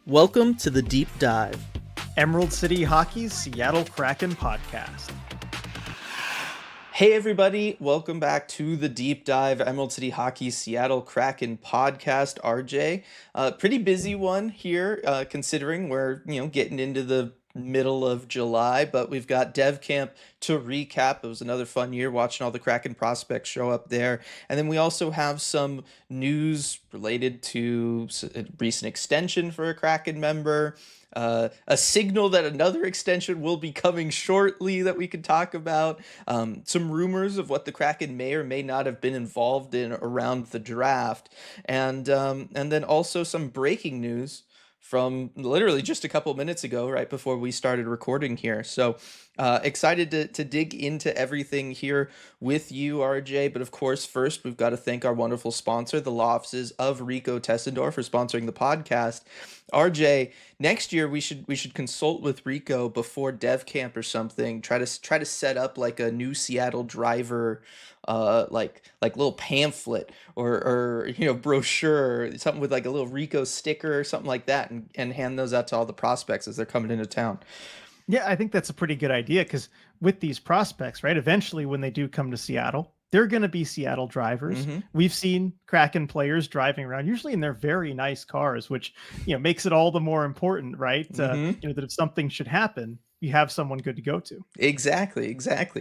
Welcome to the Deep Dive. Emerald City Hockey's Seattle Kraken podcast. Hey everybody, welcome back to the Deep Dive Emerald City Hockey Seattle Kraken podcast. RJ, pretty busy one here, considering we're getting into the middle of July, but we've got Dev Camp to recap. It was another fun year watching all the Kraken prospects show up there, and then we also have some news related to a recent extension for a Kraken member. A signal that another extension will be coming shortly that we can talk about. Some rumors of what the Kraken may or may not have been involved in around the draft, and then also some breaking news from literally just a couple minutes ago, right before we started recording here. So excited to dig into everything here with you, RJ. But of course, first, we've got to thank our wonderful sponsor, the law offices of Rico Tessendorf, for sponsoring the podcast. RJ, next year we should consult with Rico before Dev Camp or something. Try to set up like a new Seattle driver like little pamphlet or brochure, something with like a little Rico sticker or something like that, and hand those out to all the prospects as they're coming into town. Yeah, I think that's a pretty good idea because with these prospects, right, eventually when they do come to Seattle, they're going to be Seattle drivers. Mm-hmm. We've seen Kraken players driving around, usually in their very nice cars, which makes it all the more important, right? Mm-hmm. That if something should happen, you have someone good to go to. Exactly.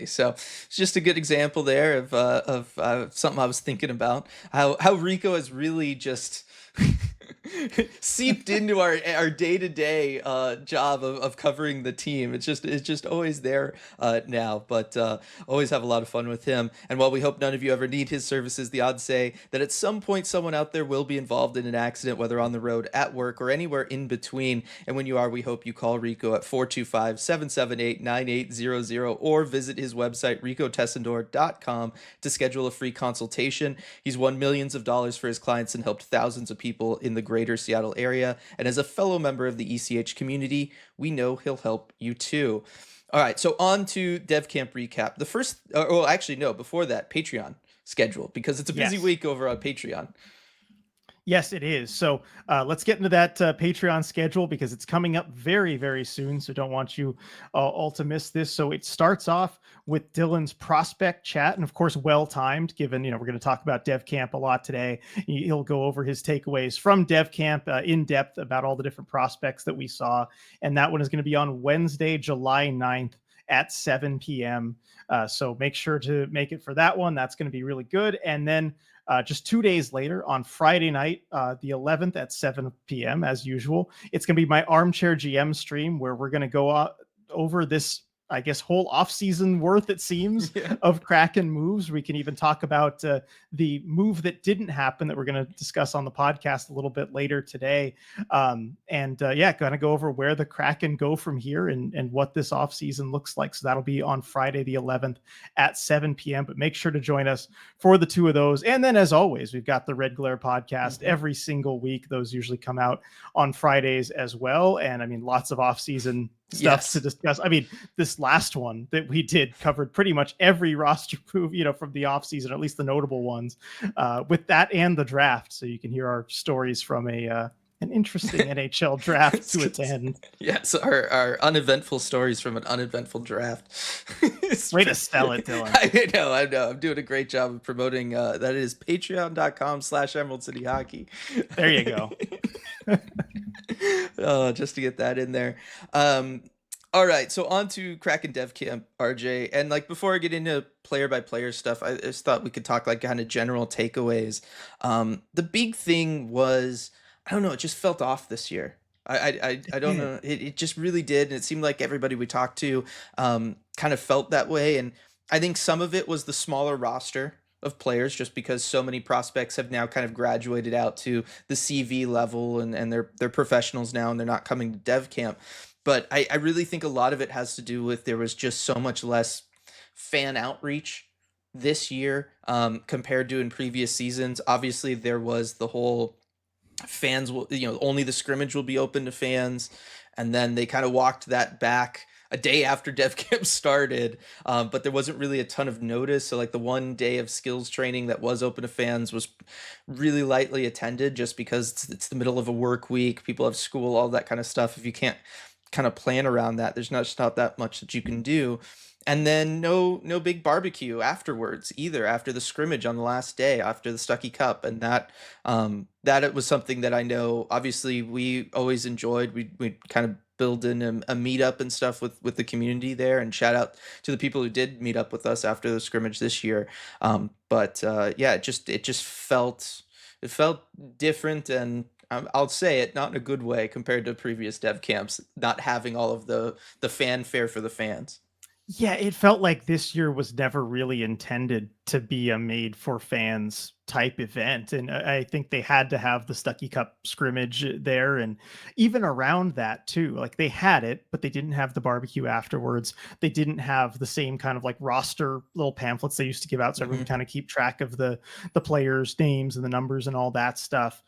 So it's just a good example there of something I was thinking about. How Rico has really just seeped into our day-to-day job of covering the team. It's just always there now, but always have a lot of fun with him. And while we hope none of you ever need his services, the odds say that at some point someone out there will be involved in an accident, whether on the road, at work, or anywhere in between. And when you are, we hope you call Rico at 425-778-9800 or visit his website, ricotessendor.com, to schedule a free consultation. He's won millions of dollars for his clients and helped thousands of people in the greater Seattle area. And as a fellow member of the ECH community, we know he'll help you too. All right, so on to Dev Camp recap. The first, well, actually, no, before that, Patreon schedule, because it's a busy week over on Patreon. Yes, it is. So let's get into that Patreon schedule because it's coming up very, very soon. So don't want you all to miss this. So it starts off with Dylan's prospect chat, and of course, well timed. Given we're going to talk about Dev Camp a lot today, he'll go over his takeaways from Dev Camp in depth about all the different prospects that we saw. And that one is going to be on Wednesday, July 9th at 7 p.m. So make sure to make it for that one. That's going to be really good. And then just 2 days later, on Friday night, the 11th at 7 p.m., as usual, it's going to be my Armchair GM stream where we're going to go over this, I guess, whole offseason worth, it seems, of Kraken moves. We can even talk about the move that didn't happen that we're going to discuss on the podcast a little bit later today. Going to go over where the Kraken go from here and what this offseason looks like. So that'll be on Friday the 11th at 7 p.m. But make sure to join us for the two of those. And then, as always, we've got the Red Glare podcast every single week. Those usually come out on Fridays as well. And I mean, lots of offseason stuff to discuss. I mean, this last one that we did covered pretty much every roster move, from the offseason, at least the notable ones, with that and the draft. So you can hear our stories from an interesting NHL draft to attend. Yes, our uneventful stories from an uneventful draft. Way to sell it, Dylan. I know. I'm doing a great job of promoting. That is patreon.com/Emerald City Hockey. There you go. Just to get that in there. All right, so on to Kraken Dev Camp, RJ. And like before I get into player by player stuff, I just thought we could talk like kind of general takeaways. The big thing was, I don't know, it just felt off this year. I don't know. It just really did. And it seemed like everybody we talked to kind of felt that way. And I think some of it was the smaller roster of players, just because so many prospects have now kind of graduated out to the CV level and they're professionals now and they're not coming to Dev Camp. But I really think a lot of it has to do with there was just so much less fan outreach this year compared to in previous seasons. Obviously, there was the whole fans will, only the scrimmage will be open to fans. And then they kind of walked that back a day after dev camp started, but there wasn't really a ton of notice. So like the one day of skills training that was open to fans was really lightly attended, just because it's the middle of a work week, people have school, all that kind of stuff. If you can't kind of plan around that, there's not that much that you can do. And then no big barbecue afterwards either, after the scrimmage on the last day after the Stucky Cup. And that it was something that I know obviously we always enjoyed. We kind of build in a meetup and stuff with the community there, and shout out to the people who did meet up with us after the scrimmage this year. But yeah, it just felt different, and I'll say it, not in a good way compared to previous dev camps, not having all of the fanfare for the fans. Yeah, it felt like this year was never really intended to be a made for fans type event. And I think they had to have the Stucky Cup scrimmage there. And even around that, too, like they had it, but they didn't have the barbecue afterwards. They didn't have the same kind of like roster little pamphlets they used to give out. So everyone Mm-hmm. could kind of keep track of the players' names and the numbers and all that stuff.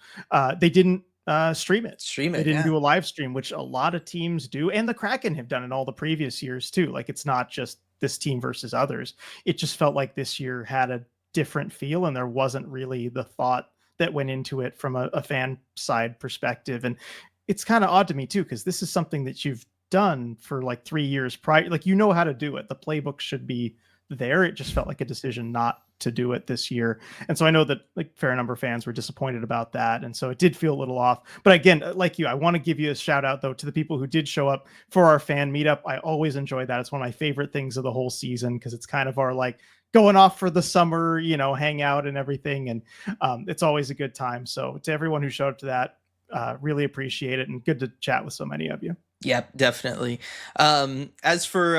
They didn't stream it. Stream They it, didn't yeah. do a live stream, which a lot of teams do, and the Kraken have done in all the previous years too. Like it's not just this team versus others. It just felt like this year had a different feel, and there wasn't really the thought that went into it from a fan side perspective. And it's kind of odd to me too, because this is something that you've done for like 3 years prior. Like you know how to do it. The playbook should be there. It just felt like a decision not to do it this year. And so I know that like a fair number of fans were disappointed about that. And so it did feel a little off. But again, like you, I want to give you a shout out though to the people who did show up for our fan meetup. I always enjoy that. It's one of my favorite things of the whole season, because it's kind of our like going off for the summer, hangout and everything. And it's always a good time. So to everyone who showed up to that, really appreciate it, and good to chat with so many of you. Yeah, definitely. As for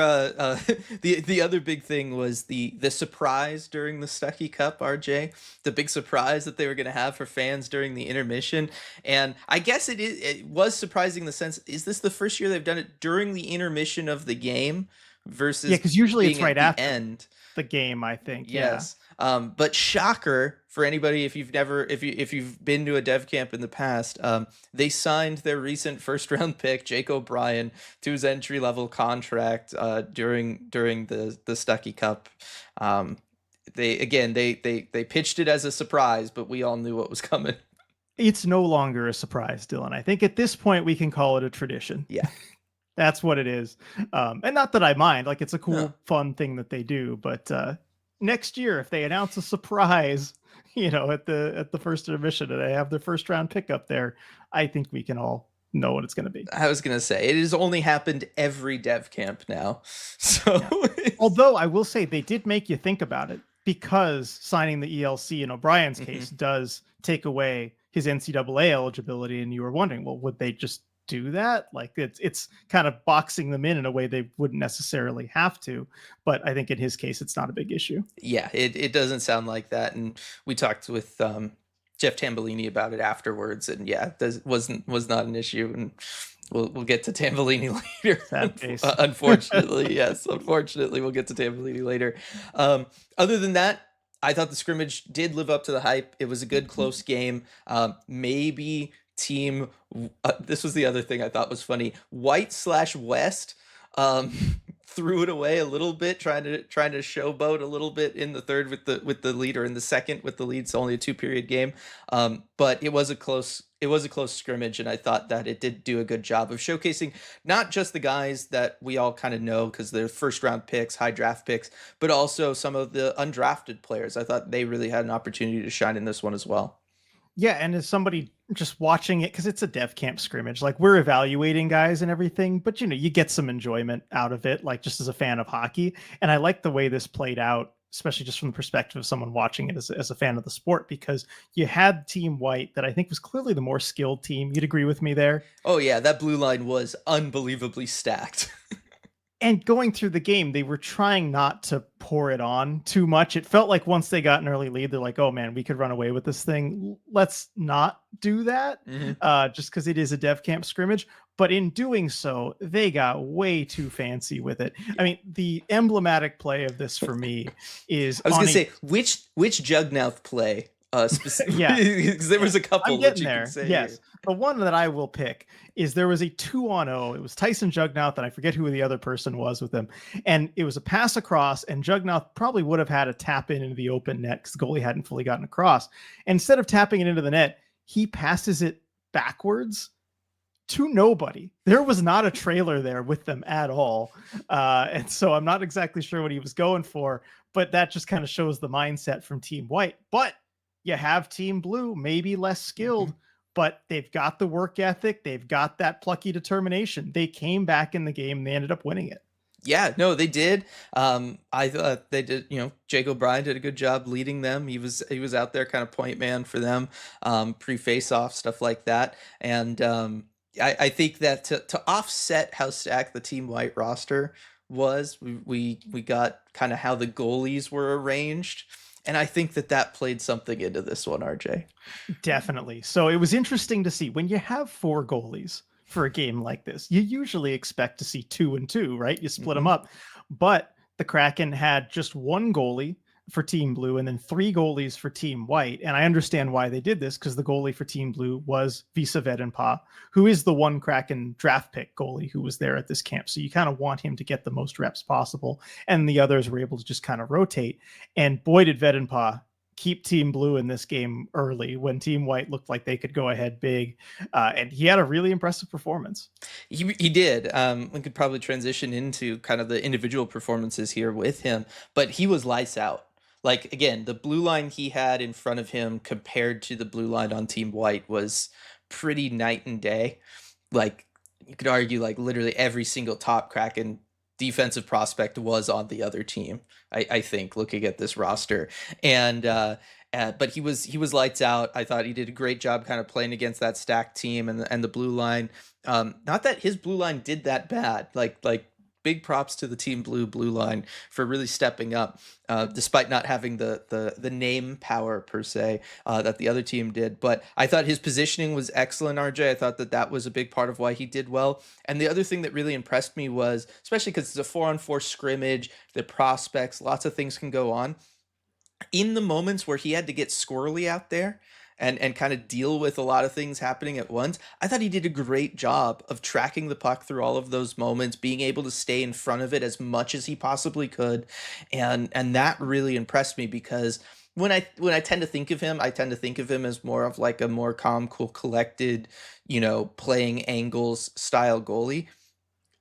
the other big thing was the surprise during the Stucky Cup, RJ. The big surprise that they were going to have for fans during the intermission, and I guess it was surprising in the sense, is this the first year they've done it during the intermission of the game Yeah, versus because usually it's being right at the after end? the game, I think. Yeah. Yes. But shocker for anybody, if you've been to a dev camp in the past, they signed their recent first round pick Jake O'Brien to his entry level contract during the Stucky Cup. They pitched it as a surprise, but we all knew what was coming. It's no longer a surprise, Dylan. I think at this point we can call it a tradition. Yeah. That's what it is. And not that I mind, like it's a No. cool, fun thing that they do. But next year, if they announce a surprise, at the first intermission and they have their first round pick up there, I think we can all know what it's going to be. I was gonna say it has only happened every dev camp now, so Yeah. Although I will say they did make you think about it, because signing the ELC in O'Brien's case does take away his NCAA eligibility, and you were wondering, well, would they just do that? Like it's kind of boxing them in a way they wouldn't necessarily have to. But I think in his case, it's not a big issue. Yeah, it doesn't sound like that. And we talked with Jeff Tambellini about it afterwards, and yeah, was not an issue. And we'll get to Tambellini later. Sad face. Unfortunately, yes, unfortunately, we'll get to Tambellini later. Other than that, I thought the scrimmage did live up to the hype. It was a good close game. Maybe team. This was the other thing I thought was funny. White/West. Threw it away a little bit, trying to showboat a little bit in the third with the lead, or in the second with the lead. It's only a 2-period game, but it was a close scrimmage, and I thought that it did do a good job of showcasing not just the guys that we all kind of know because they're first round picks, high draft picks, but also some of the undrafted players. I thought they really had an opportunity to shine in this one as well. Yeah, and as somebody just watching it, because it's a dev camp scrimmage, like we're evaluating guys and everything, but you get some enjoyment out of it, like just as a fan of hockey. And I like the way this played out, especially just from the perspective of someone watching it as a fan of the sport, because you had Team White that I think was clearly the more skilled team. You'd agree with me there? Oh yeah, that blue line was unbelievably stacked. And going through the game, they were trying not to pour it on too much. It felt like once they got an early lead, they're like, oh man, we could run away with this thing. Let's not do that, just because it is a dev camp scrimmage. But in doing so, they got way too fancy with it. I mean, the emblematic play of this for me is I was going to say, which Jugmouth play Yeah, Because there yeah, was a I'm couple that getting you can there. say here. Yes. The one that I will pick is there was a 2-on-0. It was Tyson Jugmouth, and I forget who the other person was with him. And it was a pass across, and Jugmouth probably would have had a tap in into the open net because the goalie hadn't fully gotten across. And instead of tapping it into the net, he passes it backwards to nobody. There was not a trailer there with them at all. And so I'm not exactly sure what he was going for, but that just kind of shows the mindset from Team White. But you have Team Blue, maybe less skilled, Mhm. but they've got the work ethic. They've got that plucky determination. They came back in the game and they ended up winning it. Yeah, no, they did. I thought they did. Jake O'Brien did a good job leading them. He was out there kind of point man for them, pre-face off stuff like that. And I think that to offset how stacked the Team White roster was, we got kind of how the goalies were arranged, and I think that that played something into this one, RJ. Definitely. So it was interesting to see when you have four goalies for a game like this, you usually expect to see 2 and 2, right? You split them Hmm. up. But the Kraken had just one goalie for Team Blue and then three goalies for Team White. And I understand why they did this because the goalie for Team Blue was Visa Vedenpa, who is the one Kraken draft pick goalie who was there at this camp. So you kind of want him to get the most reps possible. And the others were able to just kind of rotate. And boy, did Vedenpa keep Team Blue in this game early when Team White looked like they could go ahead big. And he had a really impressive performance. He did. We could probably transition into kind of the individual performances here with him, but he was lights out. Like again, the blue line he had in front of him compared to the blue line on Team White was pretty night and day. Like you could argue, like literally every single top Kraken defensive prospect was on the other team. I think looking at this roster, and but he was lights out. I thought he did a great job kind of playing against that stacked team and the blue line. Not that his blue line did that bad. Like big props to the Team Blue line for really stepping up, despite not having the name power per se that the other team did. But I thought his positioning was excellent, RJ. I thought that that was a big part of why he did well. And the other thing that really impressed me was, especially because it's a 4-on-4 scrimmage, the prospects, lots of things can go on in the moments where he had to get squirrely out there and kind of deal with a lot of things happening at once. I thought he did a great job of tracking the puck through all of those moments, being able to stay in front of it as much as he possibly could. And that really impressed me because when I tend to think of him, I tend to think of him as more of like a more calm, cool, collected, playing angles style goalie.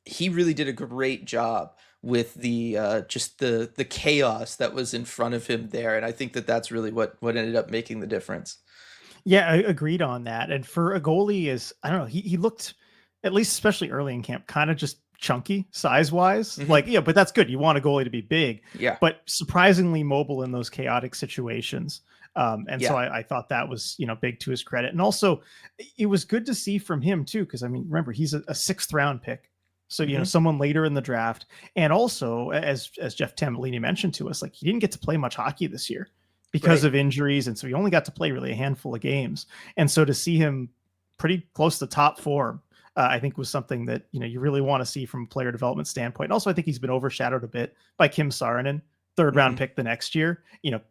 He really did a great job with the just the chaos that was in front of him there, and I think that that's really what ended up making the difference. Yeah, I agreed on that. And for a goalie, is I don't know, he looked at least especially early in camp, kind of just chunky size wise. Hmm. Like, yeah, but that's good. You want a goalie to be big, Yeah, but surprisingly mobile in those chaotic situations. And so yeah. I thought that was, big to his credit. And also it was good to see from him too, because I mean, remember, he's a sixth round pick. So, Hmm. someone later in the draft. And also, as Jeff Tambellini mentioned to us, like he didn't get to play much hockey this year because Right. of injuries. And so he only got to play really a handful of games. And so to see him pretty close to top form, I think was something that, you really want to see from a player development standpoint. And also, I think he's been overshadowed a bit by Kim Saarinen, third round Hmm. pick the next year,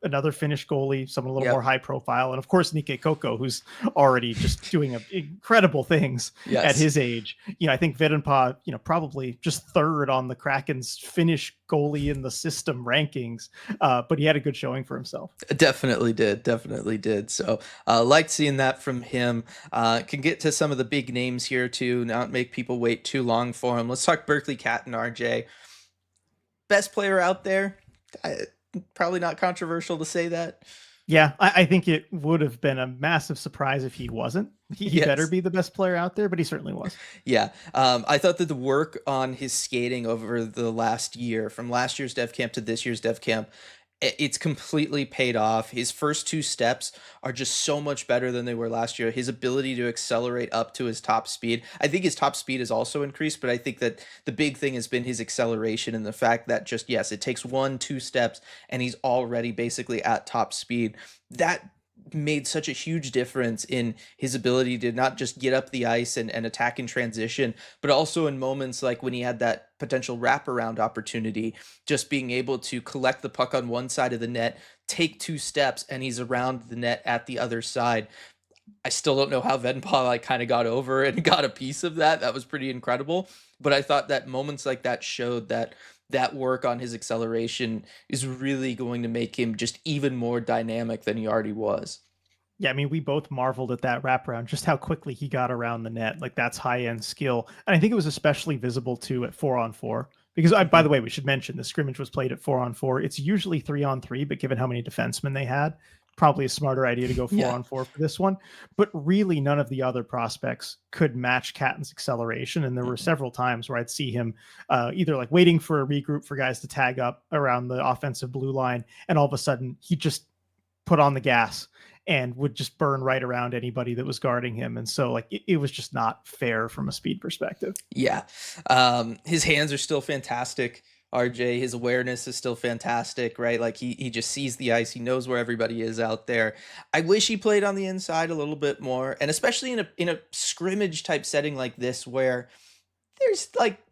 another Finnish goalie, someone a little more Yep. high profile. And of course, Nikke Kokko, who's already just doing incredible things at Yes. his age. I think Vedenpa, probably just third on the Kraken's Finnish goalie in the system rankings, but he had a good showing for himself. Definitely did. Definitely did. So, liked seeing that from him. Can get to some of the big names here too. Not make people wait too long for him. Let's talk Berkeley Cat and RJ. Best player out there. I, Probably not controversial to say that. Yeah, I think it would have been a massive surprise if he wasn't. He better Yes. be the best player out there, but he certainly was. Yeah, I thought that the work on his skating over the last year, from last year's Dev Camp to this year's Dev Camp, it's completely paid off. His first two steps are just so much better than they were last year. His ability to accelerate up to his top speed. I think his top speed has also increased, but I think that the big thing has been his acceleration and the fact that just, yes, it takes 1, 2 steps and he's already basically at top speed. That made such a huge difference in his ability to not just get up the ice and attack in transition, but also in moments like when he had that potential wraparound opportunity, just being able to collect the puck on one side of the net, take 2 steps and he's around the net at the other side. I still don't know how Venpa like kind of got over and got a piece of that. That was pretty incredible. But I thought that moments like that showed that that work on his acceleration is really going to make him just even more dynamic than he already was. Yeah, I mean, we both marveled at that wraparound, just how quickly he got around the net. Like that's high end skill, and I think it was especially visible too at 4-on-4. Because by Mhm. the way, we should mention the scrimmage was played at 4-on-4. It's usually 3-on-3, but given how many defensemen they had, probably a smarter idea to go four Yeah. on four for this one. But really, none of the other prospects could match Catton's acceleration, and there were Mm-mm. several times where I'd see him either like waiting for a regroup for guys to tag up around the offensive blue line, and all of a sudden he just put on the gas and would just burn right around anybody that was guarding him. And so like it was just not fair from a speed perspective. Yeah. His hands are still fantastic. RJ, his awareness is still fantastic, right? Like he just sees the ice. He knows where everybody is out there. I wish he played on the inside a little bit more, and especially in a scrimmage type setting like this where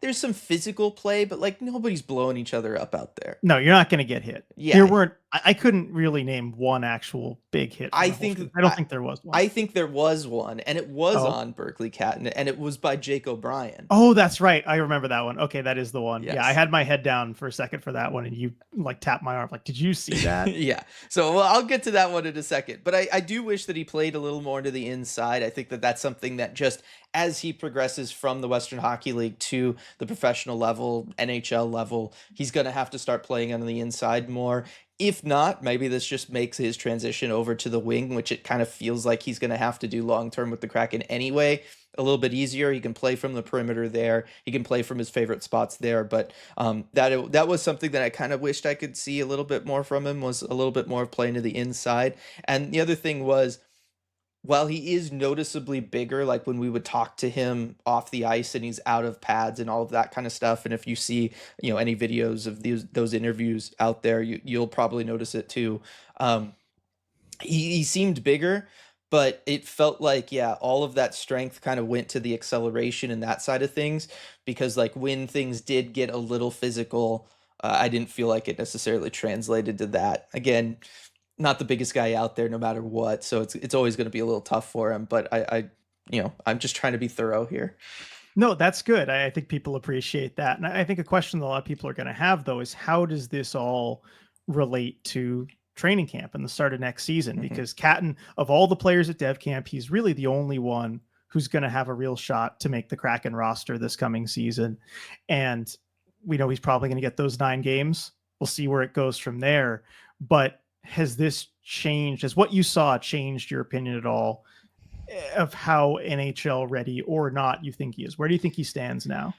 there's some physical play, but like nobody's blowing each other up out there. No, you're not going to get hit. There Yeah, weren't. I couldn't really name one actual big hit from I the whole think stream. I don't think there was one. I think there was one, and it was Oh, on Berkeley Catton, and it was by Jake O'Brien. oh, that's right. I remember that one. Okay, that is the one. Yeah, I Yes. had my head down for a second for that one, and you like tapped my arm. Like, did you see that? Yeah. So well, I'll get to that one in a second. But I do wish that he played a little more to the inside. I think that that's something that just as he progresses from the Western Hockey League to the professional level, NHL level, he's going to have to start playing on the inside more. If not, maybe this just makes his transition over to the wing, which it kind of feels like he's going to have to do long term with the Kraken anyway. A little bit easier. He can play from the perimeter there. He can play from his favorite spots there. But that was something that I kind of wished I could see a little bit more from him, was a little bit more playing to the inside. And the other thing was, while he is noticeably bigger, like when we would talk to him off the ice and he's out of pads and all of that kind of stuff, and if you see, any videos of those interviews out there, you'll probably notice it too. Um, he seemed bigger, but it felt like, yeah, all of that strength kind of went to the acceleration and that side of things, because like when things did get a little physical, I didn't feel like it necessarily translated to that. Again, not the biggest guy out there no matter what, so it's always going to be a little tough for him, but I'm just trying to be thorough here. No, that's good. I think people appreciate that. And I think a question that a lot of people are going to have, though, is how does this all relate to training camp and the start of next season? Mhm. Because Catton, of all the players at Dev Camp, he's really the only one who's going to have a real shot to make the Kraken roster this coming season. And we know he's probably going to get those 9 games. We'll see where it goes from there. But has this changed? Has what you saw changed your opinion at all of how NHL ready or not you think he is? Where do you think he stands now?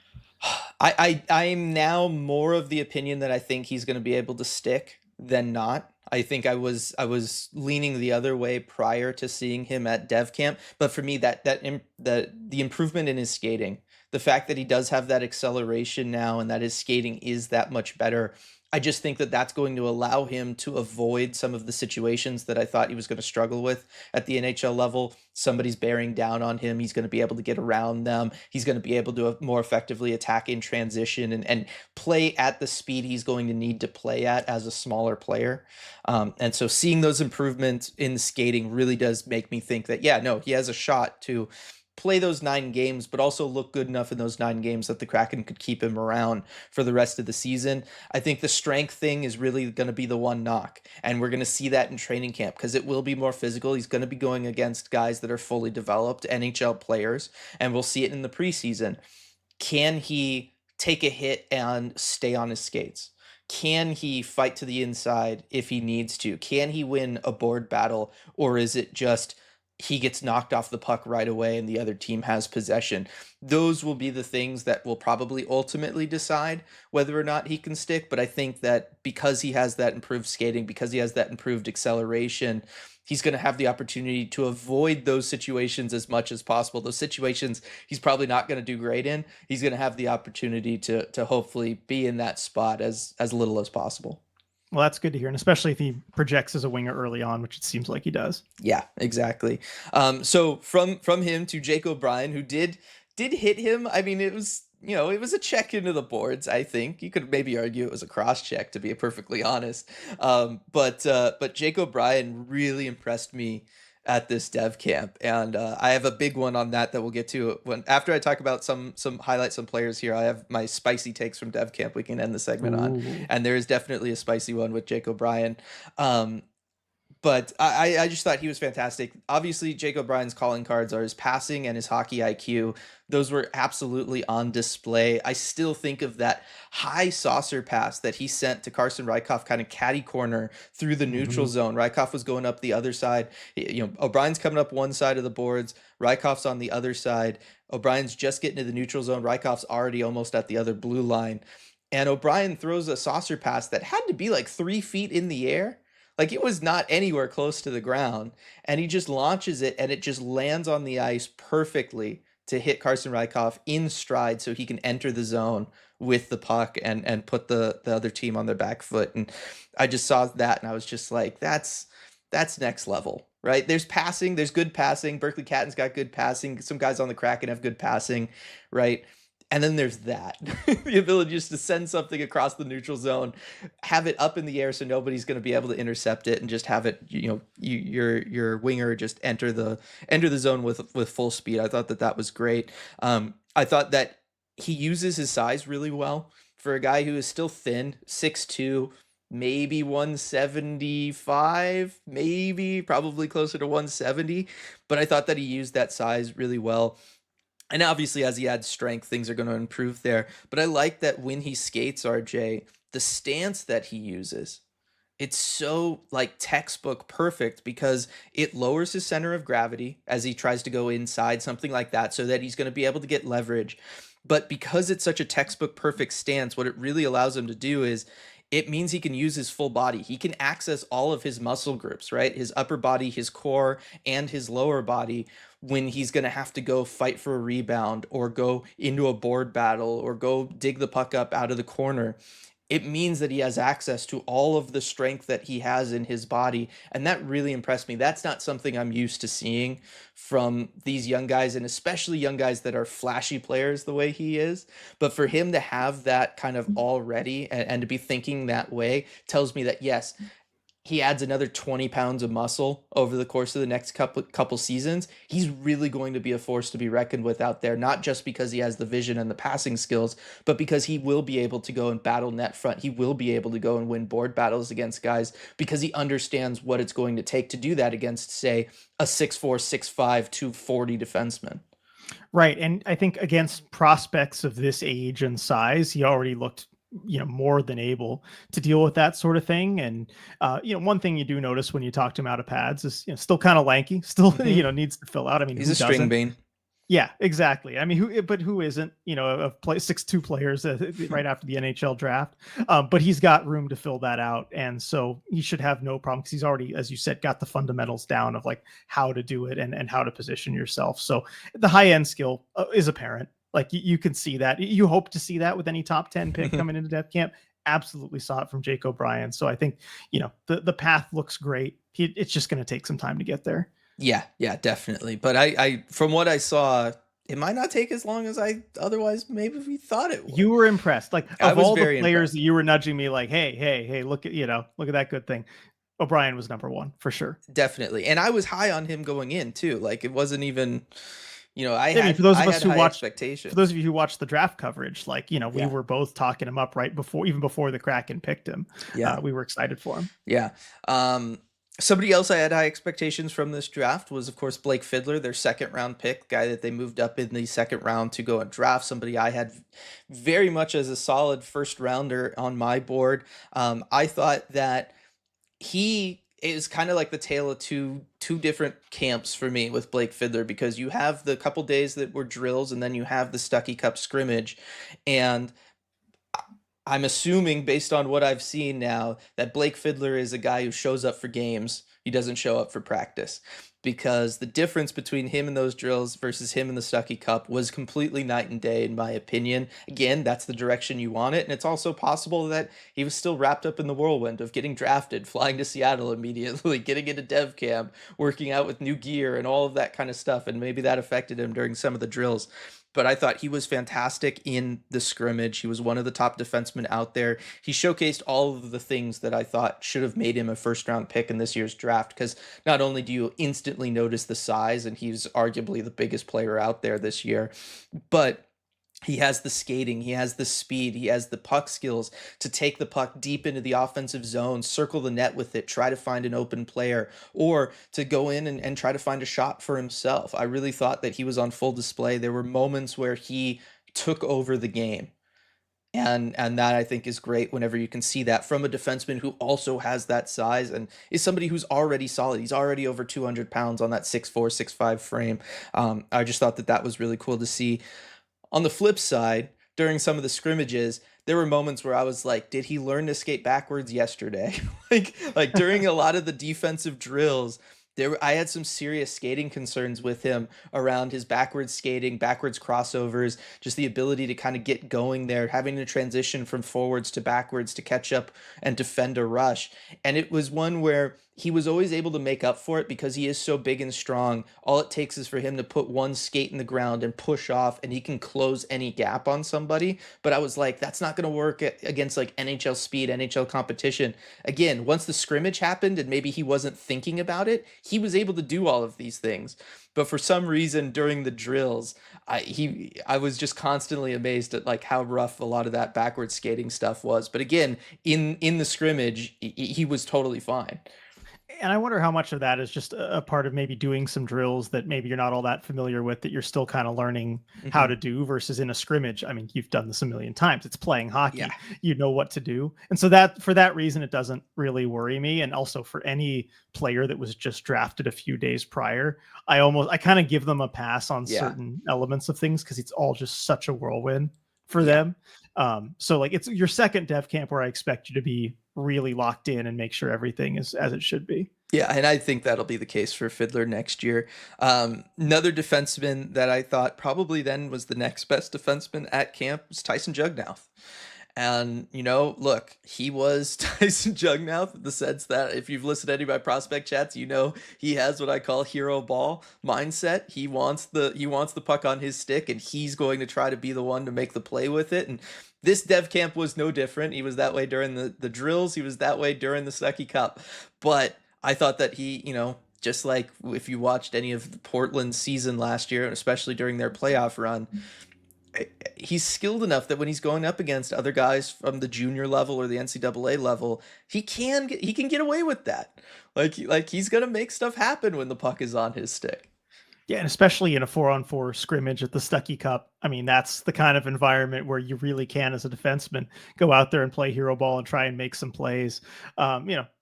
I'm now more of the opinion that I think he's going to be able to stick than not. I think I was leaning the other way prior to seeing him at Dev Camp, but for me the improvement in his skating, the fact that he does have that acceleration now and that his skating is that much better, I just think that that's going to allow him to avoid some of the situations that I thought he was going to struggle with at the NHL level. Somebody's bearing down on him. He's going to be able to get around them. He's going to be able to more effectively attack in transition and play at the speed he's going to need to play at as a smaller player. And so seeing those improvements in skating really does make me think that, yeah, no, he has a shot to play those 9 games, but also look good enough in those 9 games that the Kraken could keep him around for the rest of the season. I think the strength thing is really going to be the one knock, and we're going to see that in training camp because it will be more physical. He's going to be going against guys that are fully developed NHL players, and we'll see it in the preseason. Can he take a hit and stay on his skates? Can he fight to the inside if he needs to? Can he win a board battle, or is it just he gets knocked off the puck right away and the other team has possession? Those will be the things that will probably ultimately decide whether or not he can stick. But I think that because he has that improved skating, because he has that improved acceleration, he's going to have the opportunity to avoid those situations as much as possible. Those situations he's probably not going to do great in. He's going to have the opportunity to hopefully be in that spot as little as possible. Well, that's good to hear, and especially if he projects as a winger early on, which it seems like he does. Yeah, exactly. So from him to Jake O'Brien, who did did hit him. I mean, it was, it was a check into the boards, I think. You could maybe argue it was a cross check, to be perfectly honest. But Jake O'Brien really impressed me at this dev camp, and I have a big one on that we'll get to when after I talk about some highlights, some players here. I have my spicy takes from dev camp we can end the segment on, Ooh. and there is definitely a spicy one with Jake O'Brien. Um, but I just thought he was fantastic. Obviously, Jake O'Brien's calling cards are his passing and his hockey IQ. Those were absolutely on display. I still think of that high saucer pass that he sent to Carson Rykhoff, kind of catty corner through the neutral Mhm. zone. Rykhoff was going up the other side. O'Brien's coming up one side of the boards. Rykhoff's on the other side. O'Brien's just getting to the neutral zone. Rykhoff's already almost at the other blue line. And O'Brien throws a saucer pass that had to be like 3 feet in the air, like it was not anywhere close to the ground, and he just launches it and it just lands on the ice perfectly to hit Carson Rykhoff in stride so he can enter the zone with the puck and put the other team on their back foot. And I just saw that and I was just like, that's next level, right? There's passing, there's good passing. Berkeley Catton's got good passing. Some guys on the Kraken have good passing, right? And then there's that the ability just to send something across the neutral zone, have it up in the air so nobody's going to be able to intercept it, and just have it, your winger just enter the zone with full speed. I thought that was great. I thought that he uses his size really well for a guy who is still thin, 6'2", maybe 175, maybe probably closer to 170, but I thought that he used that size really well. And obviously, as he adds strength, things are going to improve there. But I like that when he skates, RJ, the stance that he uses, it's so like textbook perfect because it lowers his center of gravity as he tries to go inside, something like that, so that he's going to be able to get leverage. But because it's such a textbook perfect stance, what it really allows him to do is it means he can use his full body. He can access all of his muscle groups, right? His upper body, his core, and his lower body when he's going to have to go fight for a rebound or go into a board battle or go dig the puck up out of the corner. It means that he has access to all of the strength that he has in his body. And that really impressed me. That's not something I'm used to seeing from these young guys, and especially young guys that are flashy players the way he is. But for him to have that kind of already and to be thinking that way tells me that, yes, he adds another 20 pounds of muscle over the course of the next couple seasons. He's really going to be a force to be reckoned with out there, not just because he has the vision and the passing skills, but because he will be able to go and battle net front. He will be able to go and win board battles against guys because he understands what it's going to take to do that against, say, a 6'4", 6'5", 240 defenseman. Right. And I think against prospects of this age and size, he already looked, more than able to deal with that sort of thing. And, one thing you do notice when you talk to him out of pads is, still kind of lanky, still, Mm-hmm. needs to fill out. I mean, He's who a string doesn't? bean. Yeah, exactly. I mean, who isn't, of 6'2" players right after the NHL draft. But he's got room to fill that out. And so he should have no problem because he's already, as you said, got the fundamentals down of like how to do it and how to position yourself. So the high end skill is apparent. Like you can see that. You hope to see that with any top 10 pick coming into depth camp. Absolutely saw it from Jake O'Brien. So I think, the path looks great. It's just going to take some time to get there. Yeah, definitely. But I from what I saw, it might not take as long as I otherwise maybe we thought it would. You were impressed. Like I of was all the very players impressed. that you were nudging me, like, hey, look at look at that good thing. O'Brien was number one for sure. Definitely. And I was high on him going in too. Like it wasn't even, I mean, I had high for those expectations. of you who watched the draft coverage, like we Yeah. were both talking him up right before, even before the Kraken picked him. Yeah. We were excited for him. Yeah. Somebody else I had high expectations from this draft was, of course, Blake Fiddler, their second round pick, guy that they moved up in the second round to go and draft. Somebody I had very much as a solid first rounder on my board. I thought that he is kind of like the tale of two different camps for me with Blake Fiddler, because you have the couple days that were drills and then you have the Stucky Cup scrimmage, and I'm assuming based on what I've seen now that Blake Fiddler is a guy who shows up for games. He doesn't show up for practice, because the difference between him and those drills versus him in the Stucky Cup was completely night and day, in my opinion. Again, that's the direction you want it. And it's also possible that he was still wrapped up in the whirlwind of getting drafted, flying to Seattle immediately, getting into dev camp, working out with new gear and all of that kind of stuff. And maybe that affected him during some of the drills. but I thought he was fantastic in the scrimmage. He was one of the top defensemen out there. He showcased all of the things that I thought should have made him a first round pick in this year's draft, because not only do you instantly notice the size, and he's arguably the biggest player out there this year, but he has the skating, he has the speed, he has the puck skills to take the puck deep into the offensive zone, circle the net with it, try to find an open player, or to go in and try to find a shot for himself. I really thought that he was on full display. There were moments where he took over the game. And that I think is great whenever you can see that from a defenseman who also has that size and is somebody who's already solid. He's already over 200 pounds on that 6'4", 6'5" frame. I just thought that that was really cool to see. On the flip side, during some of the scrimmages, there were moments where I was like, did he learn to skate backwards yesterday? like during a lot of the defensive drills, I had some serious skating concerns with him around his backwards skating, backwards crossovers, just the ability to kind of get going there, having to transition from forwards to backwards to catch up and defend a rush. And it was one where he was always able to make up for it because he is so big and strong. All it takes is for him to put one skate in the ground and push off, and he can close any gap on somebody. But I was like, that's not going to work against like NHL speed, NHL competition. Again, once the scrimmage happened and maybe he wasn't thinking about it, he was able to do all of these things. But for some reason during the drills, I was just constantly amazed at like how rough a lot of that backward skating stuff was. But again, in the scrimmage, he was totally fine. And I wonder how much of that is just a part of maybe doing some drills that maybe you're not all that familiar with, that you're still kind of learning how Hmm. to do, versus in a scrimmage. I mean, you've done this a million times. It's playing Yeah. hockey. You know what to do. And so that, for that reason, it doesn't really worry me. And also for any player that was just drafted a few days prior, I kind of give them a pass on Yeah. certain elements of things because it's all just such a whirlwind for Yeah. them. So like it's your second dev camp where I expect you to be really locked in and make sure everything is as it should be. Yeah, and I think that'll be the case for Fiddler next year. Another defenseman that I thought probably then was the next best defenseman at camp was Tyson Jugmouth. And, look, he was Tyson Jugmouth in the sense that if you've listened to any of my prospect chats, he has what I call hero ball mindset. He wants the puck on his stick, and he's going to try to be the one to make the play with it. And this dev camp was no different. He was that way during the drills. He was that way during the Stuckey Cup. But I thought that he, just like if you watched any of the Portland season last year, and especially during their playoff run, he's skilled enough that when he's going up against other guys from the junior level or the NCAA level, he can get away with that. Like he's gonna make stuff happen when the puck is on his stick. Yeah, and especially in a 4-on-4 scrimmage at the Stuckey Cup. I mean, that's the kind of environment where you really can, as a defenseman, go out there and play hero ball and try and make some plays.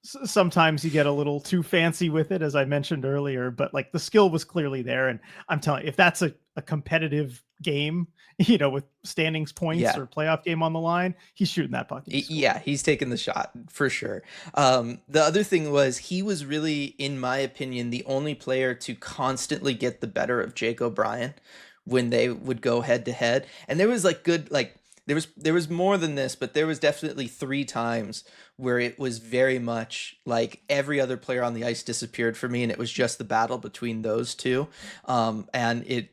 Sometimes you get a little too fancy with it, as I mentioned earlier, but like the skill was clearly there. And I'm telling you, if that's a competitive game, with standings points Yeah. or playoff game on the line, he's shooting that puck and he's scoring. Yeah, he's taking the shot for sure. The other thing was he was really, in my opinion, the only player to constantly get the better of Jake O'Brien when they would go head to head. And there was like good, like there was more than this, but there was definitely three times where it was very much like every other player on the ice disappeared for me, and it was just the battle between those two. And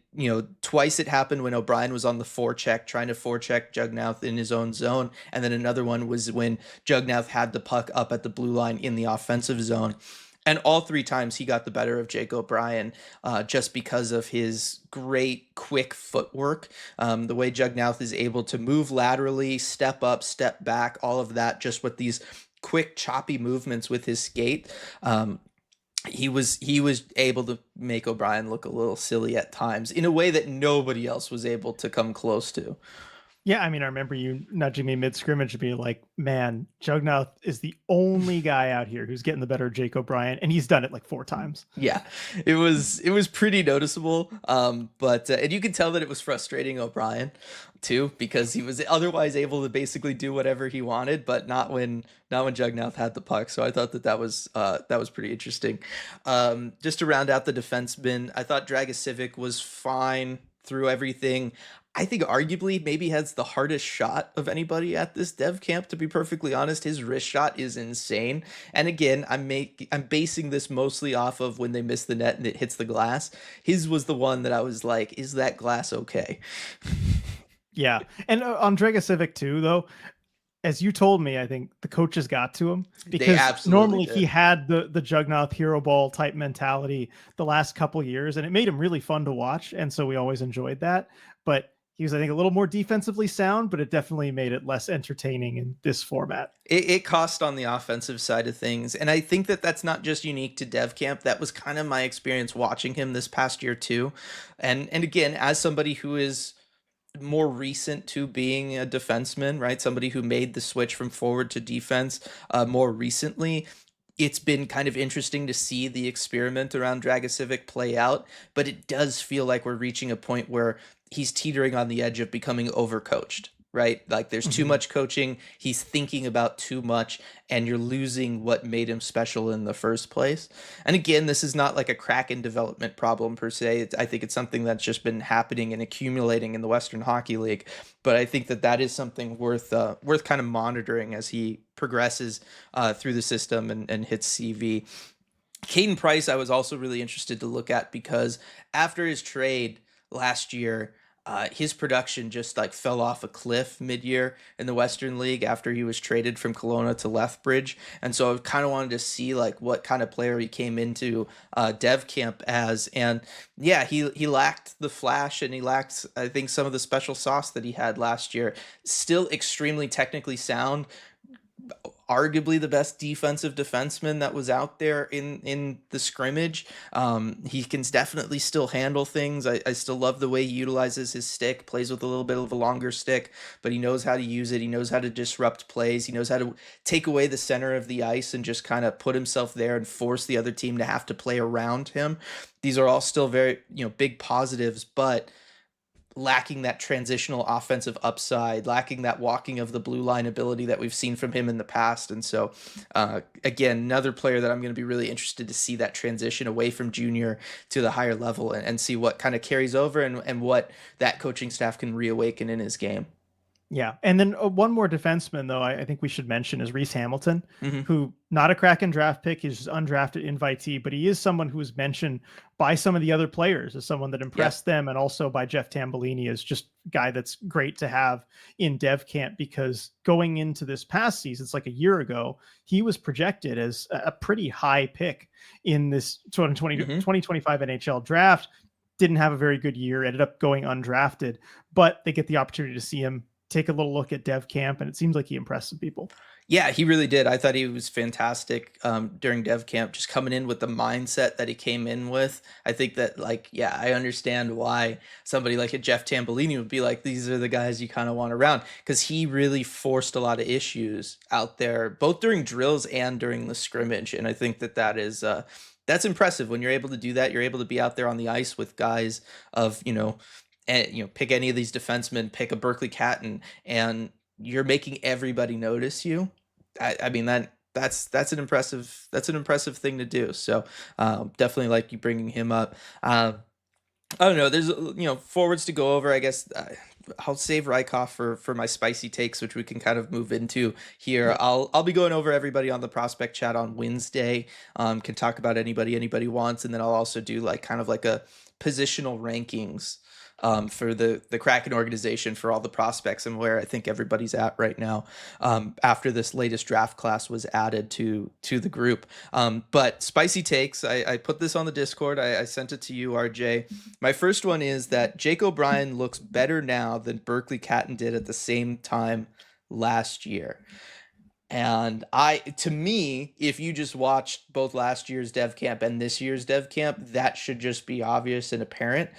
twice it happened when O'Brien was on the forecheck, trying to forecheck Jugmouth in his own zone, and then another one was when Jugmouth had the puck up at the blue line in the offensive zone. And all three times he got the better of Jake O'Brien, just because of his great quick footwork. The way Jugmouth is able to move laterally, step up, step back, all of that, just with these quick, choppy movements with his skate. He was able to make O'Brien look a little silly at times in a way that nobody else was able to come close to. Yeah, I mean, I remember you nudging me mid scrimmage to be like, "Man, Jugmouth is the only guy out here who's getting the better of Jake O'Brien, and he's done it like 4 times." Yeah, it was pretty noticeable. But and you could tell that it was frustrating O'Brien too, because he was otherwise able to basically do whatever he wanted, but not when Jugmouth had the puck. So I thought that was pretty interesting. Just to round out the defensemen, I thought Dragosivic was fine through everything. I think arguably maybe has the hardest shot of anybody at this dev camp, to be perfectly honest. His wrist shot is insane. And again, I'm basing this mostly off of when they miss the net and it hits the glass. His was the one that I was like, is that glass okay? Yeah, and on Dragocevic too, though, as you told me, I think the coaches got to him They because absolutely normally he did. had the Juggernaut hero ball type mentality the last couple years, and it made him really fun to watch, and so we always enjoyed that. But he was, I think, a little more defensively sound, but it definitely made it less entertaining in this format. It cost on the offensive side of things, and I think that that's not just unique to dev camp. That was kind of my experience watching him this past year too. And again, as somebody who is more recent to being a defenseman, right? Somebody who made the switch from forward to defense more recently. It's been kind of interesting to see the experiment around Dragocevic play out, but it does feel like we're reaching a point where he's teetering on the edge of becoming overcoached, right? Like there's too Mhm. much coaching, he's thinking about too much, and you're losing what made him special in the first place. And again, this is not like a Kraken development problem per se. I think it's something that's just been happening and accumulating in the Western Hockey League. But I think that that is something worth kind of monitoring as he progresses through the system and hits CV. Caden Price, I was also really interested to look at because after his trade last year, his production just like fell off a cliff mid-year in the Western League after he was traded from Kelowna to Lethbridge, and so I kind of wanted to see like what kind of player he came into Dev Camp as, and yeah, he lacked the flash and he lacked I think some of the special sauce that he had last year. Still extremely technically sound, arguably the best defensive defenseman that was out there in the scrimmage. He can definitely still handle things. I still love the way he utilizes his stick, plays with a little bit of a longer stick, but he knows how to use it. He knows how to disrupt plays. He knows how to take away the center of the ice and just kind of put himself there and force the other team to have to play around him. These are all still very, big positives, but lacking that transitional offensive upside, lacking that walking of the blue line ability that we've seen from him in the past. And so, again, another player that I'm going to be really interested to see that transition away from junior to the higher level and see what kind of carries over and what that coaching staff can reawaken in his game. Yeah, and then one more defenseman though I think we should mention is Reese Hamilton, Mm-hmm. who not a Kraken draft pick, he's just undrafted invitee, but he is someone who is mentioned by some of the other players as someone that Yep. impressed them, and also by Jeff Tambellini as just a guy that's great to have in Dev Camp because going into this past season, it's like a year ago, he was projected as a pretty high pick in this 2020 Mm-hmm. 2025 NHL draft. Didn't have a very good year, ended up going undrafted, but they get the opportunity to see him take a little look at Dev Camp, and it seems like he impressed some people. Yeah, he really did. I thought he was fantastic during Dev Camp, just coming in with the mindset that he came in with. I think that, like, yeah, I understand why somebody like a Jeff Tambellini would be like, these are the guys you kind of want around, because he really forced a lot of issues out there, both during drills and during the scrimmage. And I think that that's impressive when you're able to do that. You're able to be out there on the ice with guys of, pick any of these defensemen, pick a Berkeley Catton, and you're making everybody notice you. I mean that's an impressive thing to do. So definitely like you bringing him up. I don't know. There's forwards to go over. I guess I'll save Rykov for my spicy takes, which we can kind of move into here. Yep. I'll be going over everybody on the prospect chat on Wednesday. Can talk about anybody wants, and then I'll also do like kind of like a positional rankings for the Kraken organization for all the prospects and where I think everybody's at right now after this latest draft class was added to the group. But spicy takes, I put this on the Discord. I sent it to you, RJ. My first one is that Jake O'Brien looks better now than Berkeley Catton did at the same time last year. And to me, if you just watched both last year's dev camp and this year's dev camp, that should just be obvious and apparent.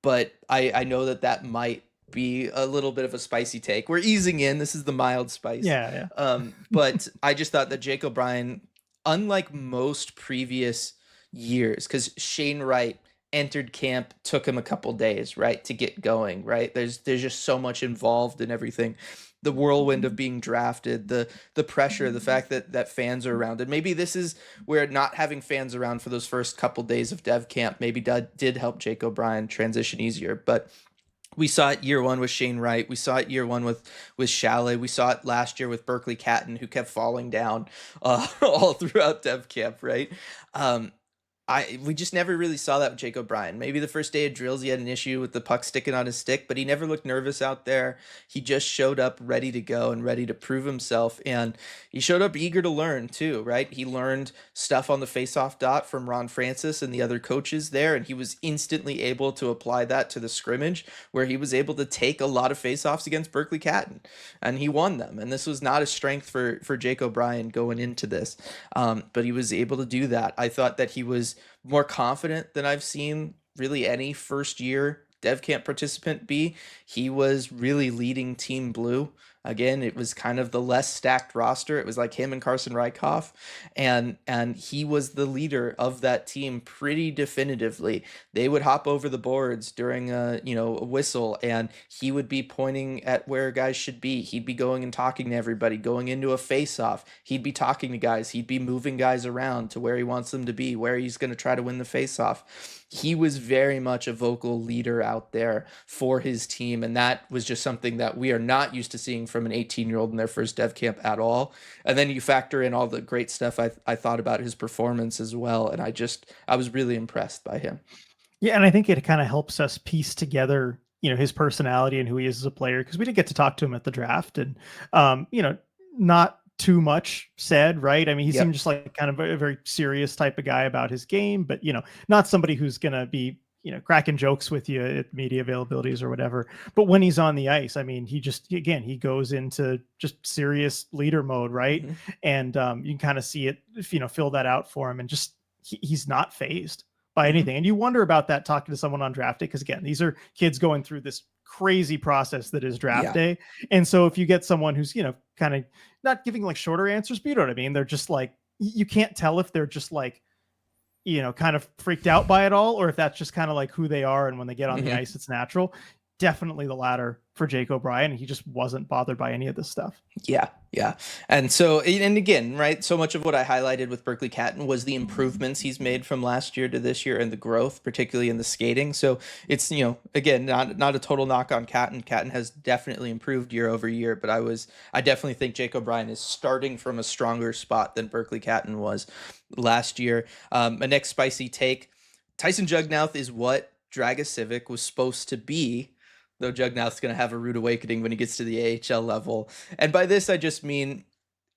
But I know that might be a little bit of a spicy take. We're easing in. This is the mild spice. Yeah, yeah. But I just thought that Jake O'Brien, unlike most previous years, because Shane Wright entered camp, took him a couple days, right, to get going, right? There's just so much involved in everything. The whirlwind of being drafted, the pressure, the fact that fans are around. And maybe this is where not having fans around for those first couple days of dev camp maybe did help Jake O'Brien transition easier. But We saw it year one with Shane Wright. We saw it year one with Chalet. We saw it last year with Berkeley Catton, who kept falling down all throughout Dev Camp, right? Um, we just never really saw that with Jake O'Brien. Maybe the first day of drills he had an issue with the puck sticking on his stick, but he never looked nervous out there. He just showed up ready to go and ready to prove himself, and he showed up eager to learn too, right? He learned stuff on the faceoff dot from Ron Francis and the other coaches there, and he was instantly able to apply that to the scrimmage, where he was able to take a lot of faceoffs against Berkeley Catton, and he won them. And this was not a strength for Jake O'Brien going into this, but he was able to do that. I thought that he was more confident than I've seen really any first year dev camp participant be. He was really leading Team Blue. Again, it was kind of the less stacked roster. It was like him and Carson Rykoff, and he was the leader of that team pretty definitively. They would hop over the boards during a whistle, and he would be pointing at where guys should be. He'd be going and talking to everybody, going into a face-off. He'd be talking to guys. He'd be moving guys around to where he wants them to be, where he's going to try to win the face-off. He was very much a vocal leader out there for his team, and that was just something that we are not used to seeing from an 18-year-old in their first dev camp at all. And then you factor in all the great stuff I thought about his performance as well, and I was really impressed by him. Yeah, and I think it kind of helps us piece together, his personality and who he is as a player, because we didn't get to talk to him at the draft, and not too much said, right? I mean, he seemed Yep. just like kind of a very serious type of guy about his game, but not somebody who's gonna be cracking jokes with you at media availabilities or whatever. But when he's on the ice, I mean, he goes into just serious leader mode, right? Mm-hmm. And you can kind of see it, fill that out for him, and just he's not phased by Mm-hmm. anything. And you wonder about that talking to someone on draft day, because again, these are kids going through this crazy process that is draft Yeah. day. And so if you get someone who's, kind of not giving like shorter answers, but you know what I mean? They're just like, you can't tell if they're just like, kind of freaked out by it all, or if that's just kind of like who they are. And when they get on the Mm-hmm. ice, it's natural. Definitely the latter for Jake O'Brien. He just wasn't bothered by any of this stuff. Yeah, yeah. And so, and again, right, so much of what I highlighted with Berkeley Catton was the improvements he's made from last year to this year and the growth, particularly in the skating. So it's, again, not a total knock on Catton. Catton has definitely improved year over year, but I definitely think Jake O'Brien is starting from a stronger spot than Berkeley Catton was last year. My next spicy take, Tyson Jugmouth is what Dragosivic was supposed to be, though Jugnauth's going to have a rude awakening when he gets to the AHL level. And by this, I just mean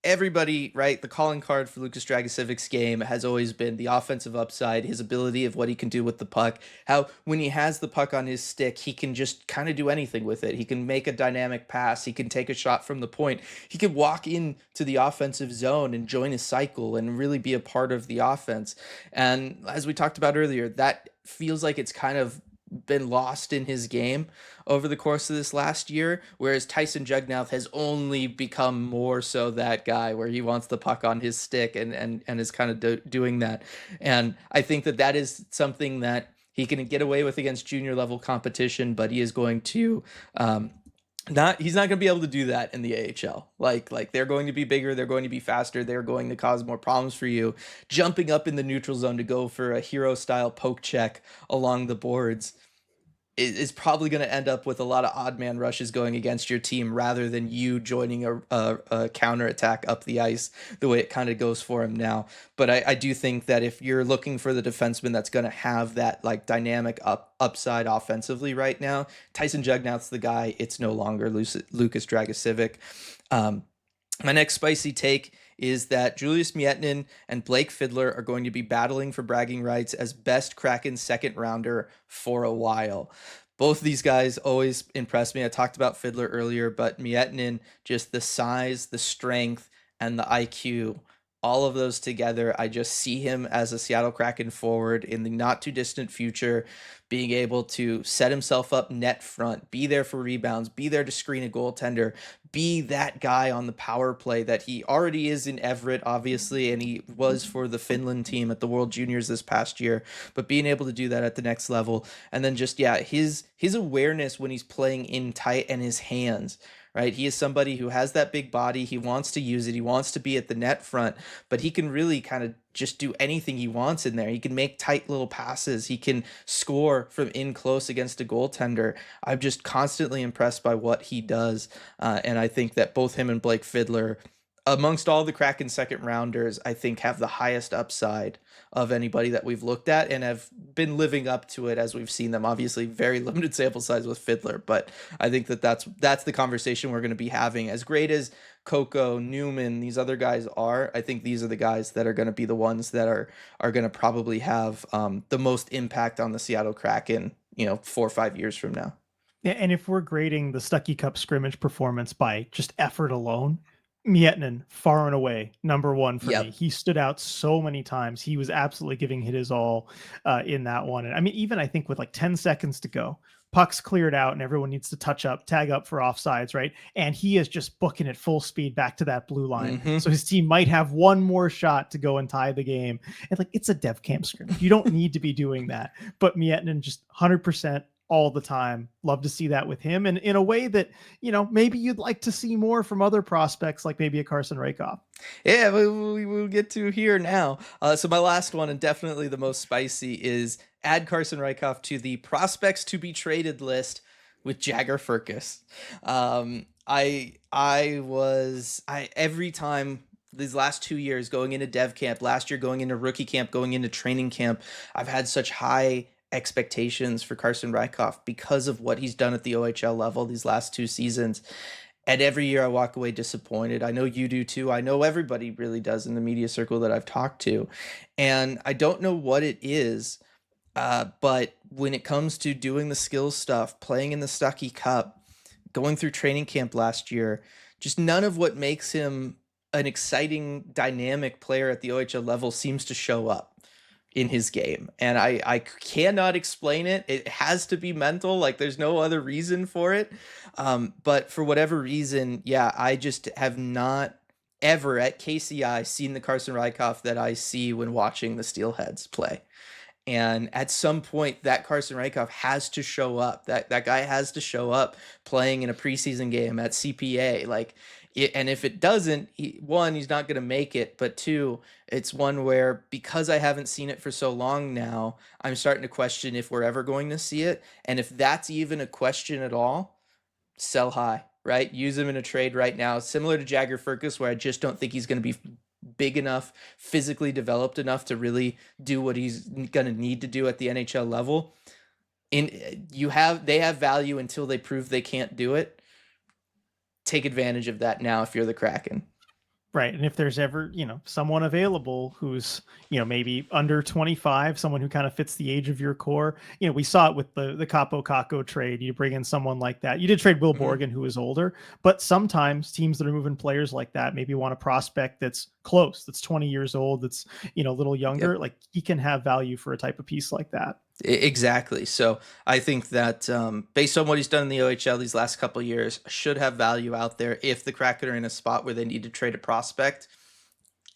everybody, right? The calling card for Lucas Dragosevic's game has always been the offensive upside, his ability of what he can do with the puck. How when he has the puck on his stick, he can just kind of do anything with it. He can make a dynamic pass. He can take a shot from the point. He can walk into the offensive zone and join a cycle and really be a part of the offense. And as we talked about earlier, that feels like it's kind of been lost in his game over the course of this last year, whereas Tyson Jugmouth has only become more so that guy where he wants the puck on his stick and is kind of doing that. And I think that is something that he can get away with against junior level competition, but he is going to he's not going to be able to do that in the AHL. Like they're going to be bigger, they're going to be faster, they're going to cause more problems for you. Jumping up in the neutral zone to go for a hero style poke check along the boards is probably going to end up with a lot of odd man rushes going against your team rather than you joining a counter attack up the ice the way it kind of goes for him now. But I do think that if you're looking for the defenseman that's going to have that like dynamic upside offensively right now, Tyson Jugmouth's the guy. It's no longer Lucas Dragosivic. My next spicy take is that Julius Mietnin and Blake Fiddler are going to be battling for bragging rights as best Kraken second rounder for a while. Both of these guys always impress me. I talked about Fiddler earlier, but Mietnin, just the size, the strength, and the IQ, all of those together, I just see him as a Seattle Kraken forward in the not too distant future, being able to set himself up net front, be there for rebounds, be there to screen a goaltender, be that guy on the power play that he already is in Everett, obviously, and he was for the Finland team at the World Juniors this past year, but being able to do that at the next level. And then just, yeah, his awareness when he's playing in tight and his hands, right? He is somebody who has that big body. He wants to use it. He wants to be at the net front, but he can really kind of just do anything he wants in there. He can make tight little passes. He can score from in close against a goaltender. I'm just constantly impressed by what he does. And I think that both him and Blake Fiddler, amongst all the Kraken second rounders, I think have the highest upside of anybody that we've looked at and have been living up to it as we've seen them. Obviously, very limited sample size with Fiddler, but I think that that's the conversation we're going to be having. As great as Kakko, Newman, these other guys are, I think these are the guys that are going to be the ones that are going to probably have the most impact on the Seattle Kraken, 4 or 5 years from now. Yeah, and if we're grading the Stuckey Cup scrimmage performance by just effort alone, Miettinen, far and away, number one for me. Yep. He stood out so many times. He was absolutely giving it his all in that one. And I mean, even I think with like 10 seconds to go, puck's cleared out and everyone needs to tag up for offsides, right? And he is just booking it full speed back to that blue line. Mm-hmm. So his team might have one more shot to go and tie the game. And like, it's a dev camp scrimmage. You don't need to be doing that. But Miettinen just 100% all the time. Love to see that with him, and in a way that, maybe you'd like to see more from other prospects, like maybe a Carson Raykoff. Yeah, we'll get to here now. So my last one, and definitely the most spicy, is add Carson Raykoff to the prospects to be traded list with Jagger Firkus. I every time these last 2 years going into dev camp, last year going into rookie camp, going into training camp, I've had such high expectations for Carson Raykoff because of what he's done at the OHL level these last 2 seasons. And every year I walk away disappointed. I know you do too. I know everybody really does in the media circle that I've talked to. And I don't know what it is, but when it comes to doing the skills stuff, playing in the Stuckey Cup, going through training camp last year, just none of what makes him an exciting, dynamic player at the OHL level seems to show up in his game. And I cannot explain it. It has to be mental. Like, there's no other reason for it. But for whatever reason, yeah, I just have not ever at KCI seen the Carson Raykoff that I see when watching the Steelheads play. And at some point, that Carson Raykoff has to show up. That guy has to show up playing in a preseason game at CPA. And if it doesn't, one, he's not going to make it. But two, it's one where, because I haven't seen it for so long now, I'm starting to question if we're ever going to see it. And if that's even a question at all, sell high, right? Use him in a trade right now, similar to Jagger Firkus, where I just don't think he's going to be big enough, physically developed enough to really do what he's going to need to do at the NHL level. They have value until they prove they can't do it. Take advantage of that now if you're the Kraken. Right. And if there's ever, someone available who's, maybe under 25, someone who kind of fits the age of your core, we saw it with the Kakko trade. You bring in someone like that. You did trade Will Borgen, who is older, but sometimes teams that are moving players like that maybe want a prospect that's close, that's 20 years old, that's, a little younger. Yep. Like, he can have value for a type of piece like that. Exactly. So I think that based on what he's done in the OHL these last couple of years, should have value out there if the Kraken are in a spot where they need to trade a prospect.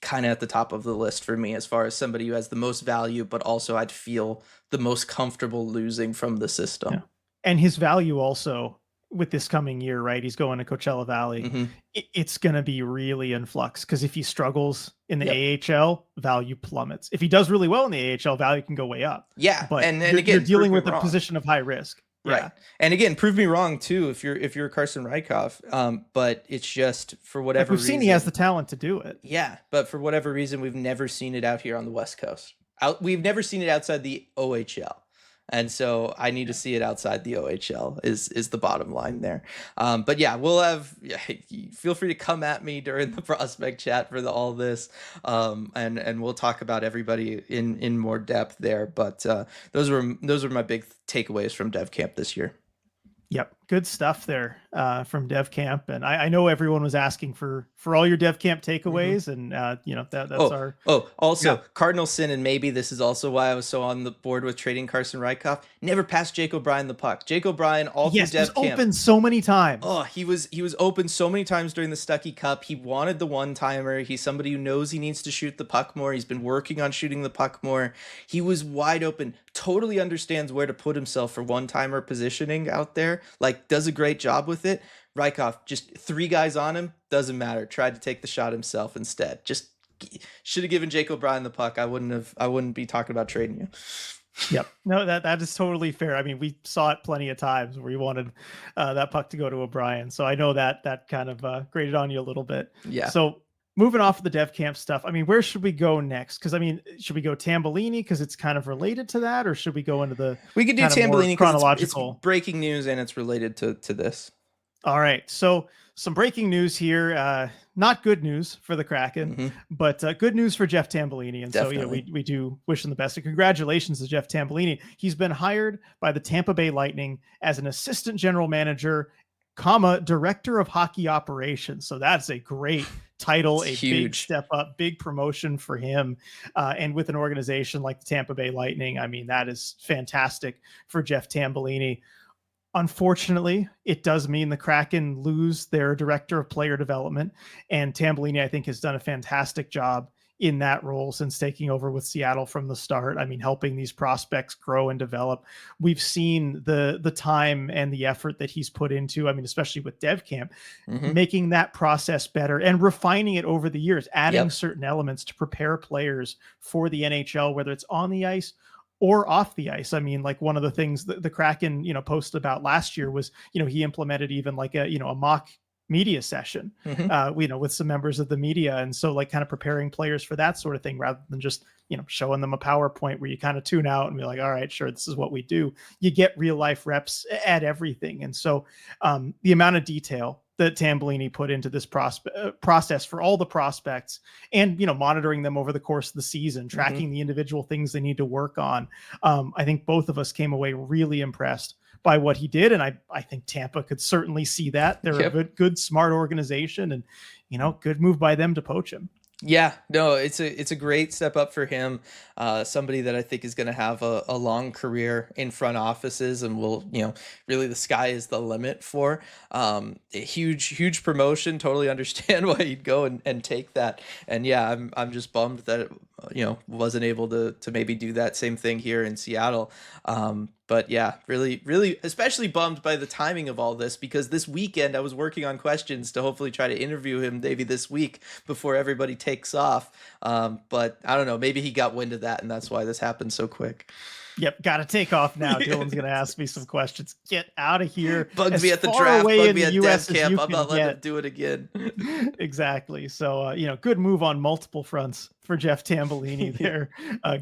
Kind of at the top of the list for me as far as somebody who has the most value, but also I'd feel the most comfortable losing from the system. Yeah. And his value also with this coming year, right? He's going to Coachella Valley. Mm-hmm. It's going to be really in flux, because if he struggles in the AHL, value plummets. If he does really well in the AHL, value can go way up. Yeah, but and again, you're dealing with a position of high risk. Right. Yeah. And again, prove me wrong too if you're Carson Raykoff. But it's just for whatever reason. We've seen he has the talent to do it. Yeah, but for whatever reason, we've never seen it out here on the West Coast. We've never seen it outside the OHL. And so I need to see it outside the OHL is the bottom line there. But yeah, feel free to come at me during the prospect chat for all this. And we'll talk about everybody in more depth there. But those were my big takeaways from Dev Camp this year. Yep. Good stuff there from Dev Camp. And I know everyone was asking for all your Dev Camp takeaways. And, that's also Cardinal Sin. And maybe this is also why I was so on the board with trading Carson Raykoff. Never passed Jake O'Brien the puck. Jake O'Brien all through Dev Camp. Open so many times. Oh, he was open so many times during the Stuckey Cup. He wanted the one-timer. He's somebody who knows he needs to shoot the puck more. He's been working on shooting the puck more. He was wide open. Totally understands where to put himself for one-timer positioning out there. Does a great job with it. Raykoff, just 3 guys on him, doesn't matter. Tried to take the shot himself instead. Just should have given Jake O'Brien the puck. I wouldn't be talking about trading you. Yep. No, that is totally fair. I mean, we saw it plenty of times where you wanted that puck to go to O'Brien. So I know that kind of grated on you a little bit. Yeah. So moving off of the dev camp stuff, I mean, where should we go next? Because I mean, should we go Tambellini because it's kind of related to that, or should we go into the We could do kind of more Tambellini because it's chronological? breaking news and it's related to this. All right. So some breaking news here. Not good news for the Kraken, but good news for Jeff Tambellini. And Definitely. so, yeah, we do wish him the best. And congratulations to Jeff Tambellini. He's been hired by the Tampa Bay Lightning as an assistant general manager, director of hockey operations. So that's a great title, It's a huge. big step up, big promotion for him. And with an organization like the Tampa Bay Lightning, I mean, that is fantastic for Jeff Tambellini. Unfortunately, it does mean the Kraken lose their director of player development, and Tambellini, I think, has done a fantastic job in that role since taking over with Seattle from the start. I mean, helping these prospects grow and develop. We've seen the time and the effort that he's put into, I mean, especially with Dev Camp, making that process better and refining it over the years, adding certain elements to prepare players for the NHL, whether it's on the ice or off the ice. I mean, like one of the things that the Kraken, posted about last year was, he implemented even like a mock media session, with some members of the media. And so like kind of preparing players for that sort of thing, rather than just, showing them a PowerPoint where you kind of tune out and be like, all right, sure, this is what we do. You get real life reps at everything. And so the amount of detail that Tambellini put into this process for all the prospects, and monitoring them over the course of the season, tracking the individual things they need to work on. I think both of us came away really impressed by what he did, and I think Tampa could certainly see that. They're a good, smart organization, and good move by them to poach him. Yeah, no, it's a great step up for him. Somebody that I think is going to have a long career in front offices, and will, really the sky is the limit for. A huge promotion. Totally understand why you'd go and take that. And yeah, I'm just bummed that wasn't able to maybe do that same thing here in Seattle. But yeah, really, especially bummed by the timing of all this, because this weekend I was working on questions to hopefully try to interview him maybe this week before everybody takes off. But I don't know, maybe he got wind of that and that's why this happened so quick. Yep, got to take off now. Dylan's going to ask me some questions. Get out of here. Bugs me at the draft, bug me at dev camp. I'm not letting him do it again. Exactly. So, good move on multiple fronts for Jeff Tambellini there.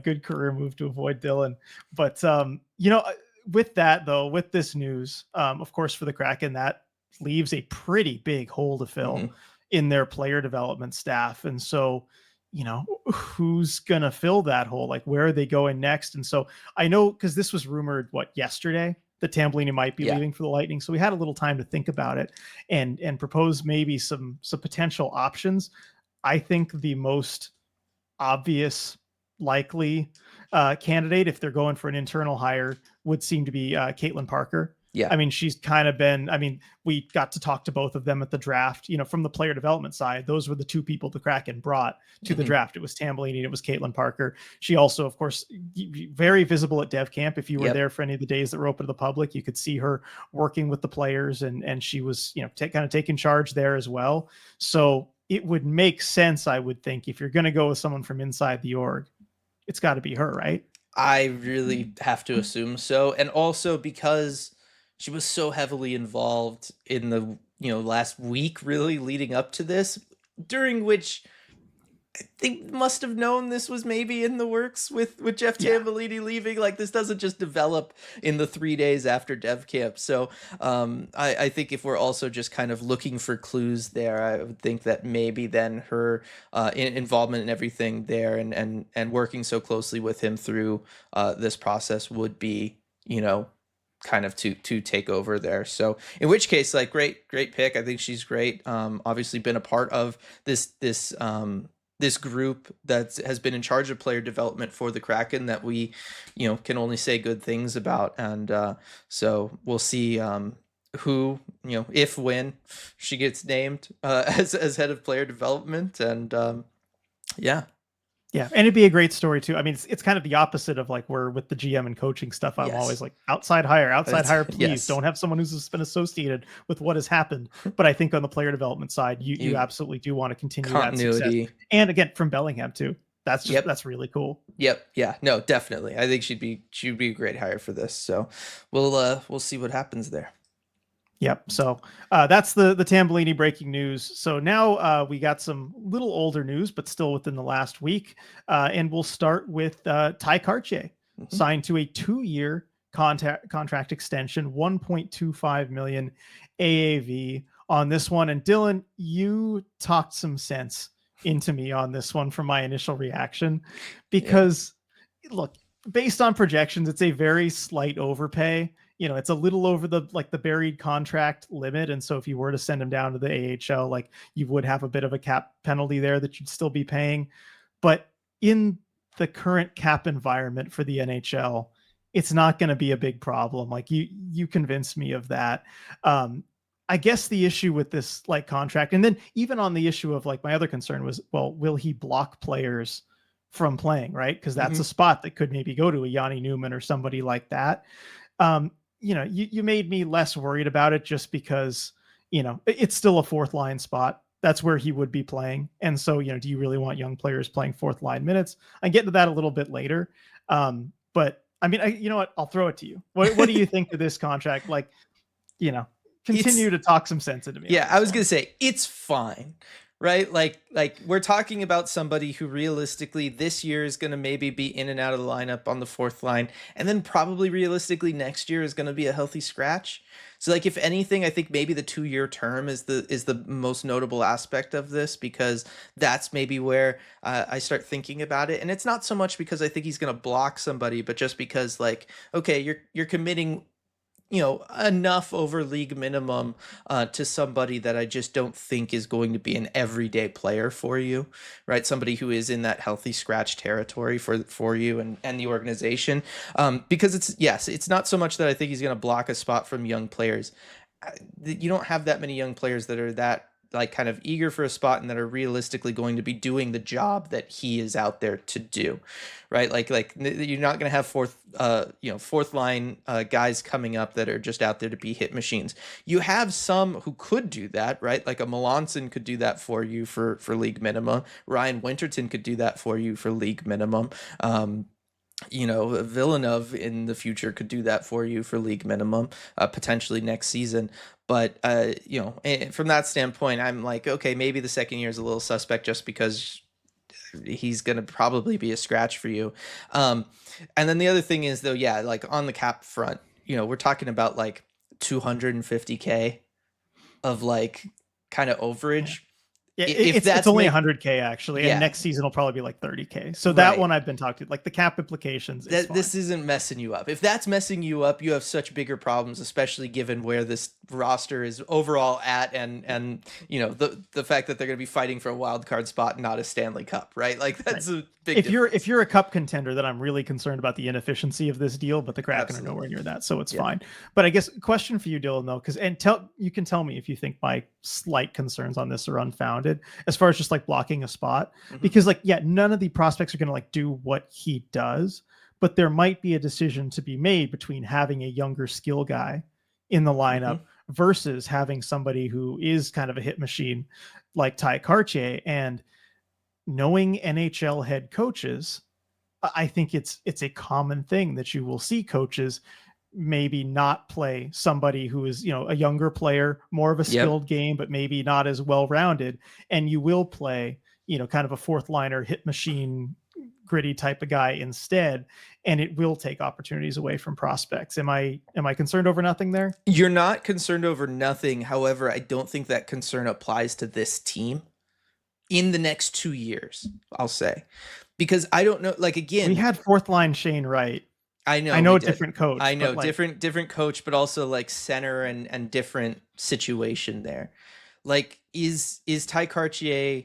Good career move to avoid Dylan. But, with that, though, with this news, of course, for the Kraken, that leaves a pretty big hole to fill in their player development staff. And so, who's going to fill that hole? Like, where are they going next? And so I know, because this was rumored, yesterday, that Tambellini might be leaving for the Lightning. So we had a little time to think about it and propose maybe some potential options. I think the most obvious likely candidate, if they're going for an internal hire, would seem to be Caitlin Parker. Yeah. I mean, she's kind of been, we got to talk to both of them at the draft, from the player development side. Those were the two people the Kraken brought to the draft. It was Tambellini and it was Caitlin Parker. She also, of course, very visible at Dev Camp. If you were there for any of the days that were open to the public, you could see her working with the players, and she was, kind of taking charge there as well. So it would make sense, I would think, if you're going to go with someone from inside the org, it's got to be her, right? I really have to assume so. And also because she was so heavily involved in the, last week really leading up to this, during which they must have known this was maybe in the works with Jeff Tambellini leaving. Like, this doesn't just develop in the 3 days after Dev Camp. So I think if we're also just kind of looking for clues there, I would think that maybe then her involvement in everything there, and working so closely with him through this process would be, kind of to take over there. So in which case, like, great pick. I think she's great. Obviously been a part of this group that has been in charge of player development for the Kraken that we, can only say good things about. And so we'll see who, when she gets named as head of player development. And yeah. Yeah, and it'd be a great story too. I mean, it's kind of the opposite of like where with the GM and coaching stuff, I'm always Yes. like outside hire, please. Yes. Don't have someone who's been associated with what has happened. But I think on the player development side, you You absolutely do want to continue that success. continuity. And again, from Bellingham too. Yep. That's really cool. Yep. Yeah. No, definitely. I think she'd be a great hire for this. So we'll see what happens there. Yep. So that's the Tambellini breaking news. So now we got some little older news, but still within the last week. And we'll start with Ty Cartier, Mhm. signed to a 2-year contract extension, 1.25 million AAV on this one. And Dylan, you talked some sense into me on this one from my initial reaction, Yeah. because look, based on projections, it's a very slight overpay. It's a little over the buried contract limit. And so if you were to send him down to the AHL, like you would have a bit of a cap penalty there that you'd still be paying. But in the current cap environment for the NHL, it's not going to be a big problem. Like you convinced me of that. I guess the issue with this like contract, and then even on the issue of like my other concern was, well, will he block players from playing, right? Because that's a Hmm. spot that could maybe go to a Yanni Newman or somebody like that. You made me less worried about it just because, it's still a fourth line spot. That's where he would be playing. And so, do you really want young players playing fourth line minutes? I get to that a little bit later. But I mean, you know what? I'll throw it to you. What do you think of this contract? Like, you know, It's continue to talk some sense into me on Yeah, I this was one. gonna say it's fine, right? Like we're talking about somebody who realistically this year is gonna maybe be in and out of the lineup on the fourth line, and then probably realistically next year is gonna be a healthy scratch. So like if anything, I think maybe the 2-year term is the most notable aspect of this, because that's maybe where I start thinking about it, and it's not so much because I think he's gonna block somebody, but just because like okay, you're committing enough over league minimum to somebody that I just don't think is going to be an everyday player for you, right? Somebody who is in that healthy scratch territory for you and the organization. Because it's not so much that I think he's going to block a spot from young players. You don't have that many young players that are that like kind of eager for a spot and that are realistically going to be doing the job that he is out there to do, right? Like you're not going to have fourth line guys coming up that are just out there to be hit machines. You have some who could do that, right? Like a Melanson could do that for you for league minimum. Ryan Winterton could do that for you for league minimum. Villeneuve in the future could do that for you for league minimum, potentially next season. But from that standpoint, I'm like, okay, maybe the second year is a little suspect just because he's going to probably be a scratch for you. Um, and then the other thing is though, yeah, like on the cap front, we're talking about like 250K of like kind of Yeah. overage. Yeah, If it's that's only make 100K actually, and Yeah, next season will probably be like 30K. So that right. one I've been talking to, like the cap implications, it's That fine. this isn't messing you up. If that's messing you up, you have such bigger problems, especially given where this roster is overall at, and the fact that they're going to be fighting for a wild card spot, not a Stanley Cup, right? Like Right. that's a big If difference. you're a cup contender, then I'm really concerned about the inefficiency of this deal, but the Kraken are nowhere Absolutely. near that, so it's Yeah. fine. But I guess question for you, Dylan, though, because and tell you can tell me if you think my slight concerns on this are unfounded, as far as just like blocking a spot, Hmm. because like yeah, none of the prospects are going to like do what he does, but there might be a decision to be made between having a younger skill guy in the lineup Hmm. versus having somebody who is kind of a hit machine like Ty Cartier. And knowing NHL head coaches, I think it's a common thing that you will see coaches maybe not play somebody who is, a younger player, more of a Yep. skilled game, but maybe not as well rounded. And you will play, kind of a fourth liner hit machine, gritty type of guy instead. And it will take opportunities away from prospects. Am I concerned over nothing there? You're not concerned over nothing. However, I don't think that concern applies to this team in the next 2 years. I'll say, because I don't know. Like We again, had fourth line Shane Wright. I I know we know a did. different I coach, but know like different coach, but also like center and different situation there. Like is Ty Cartier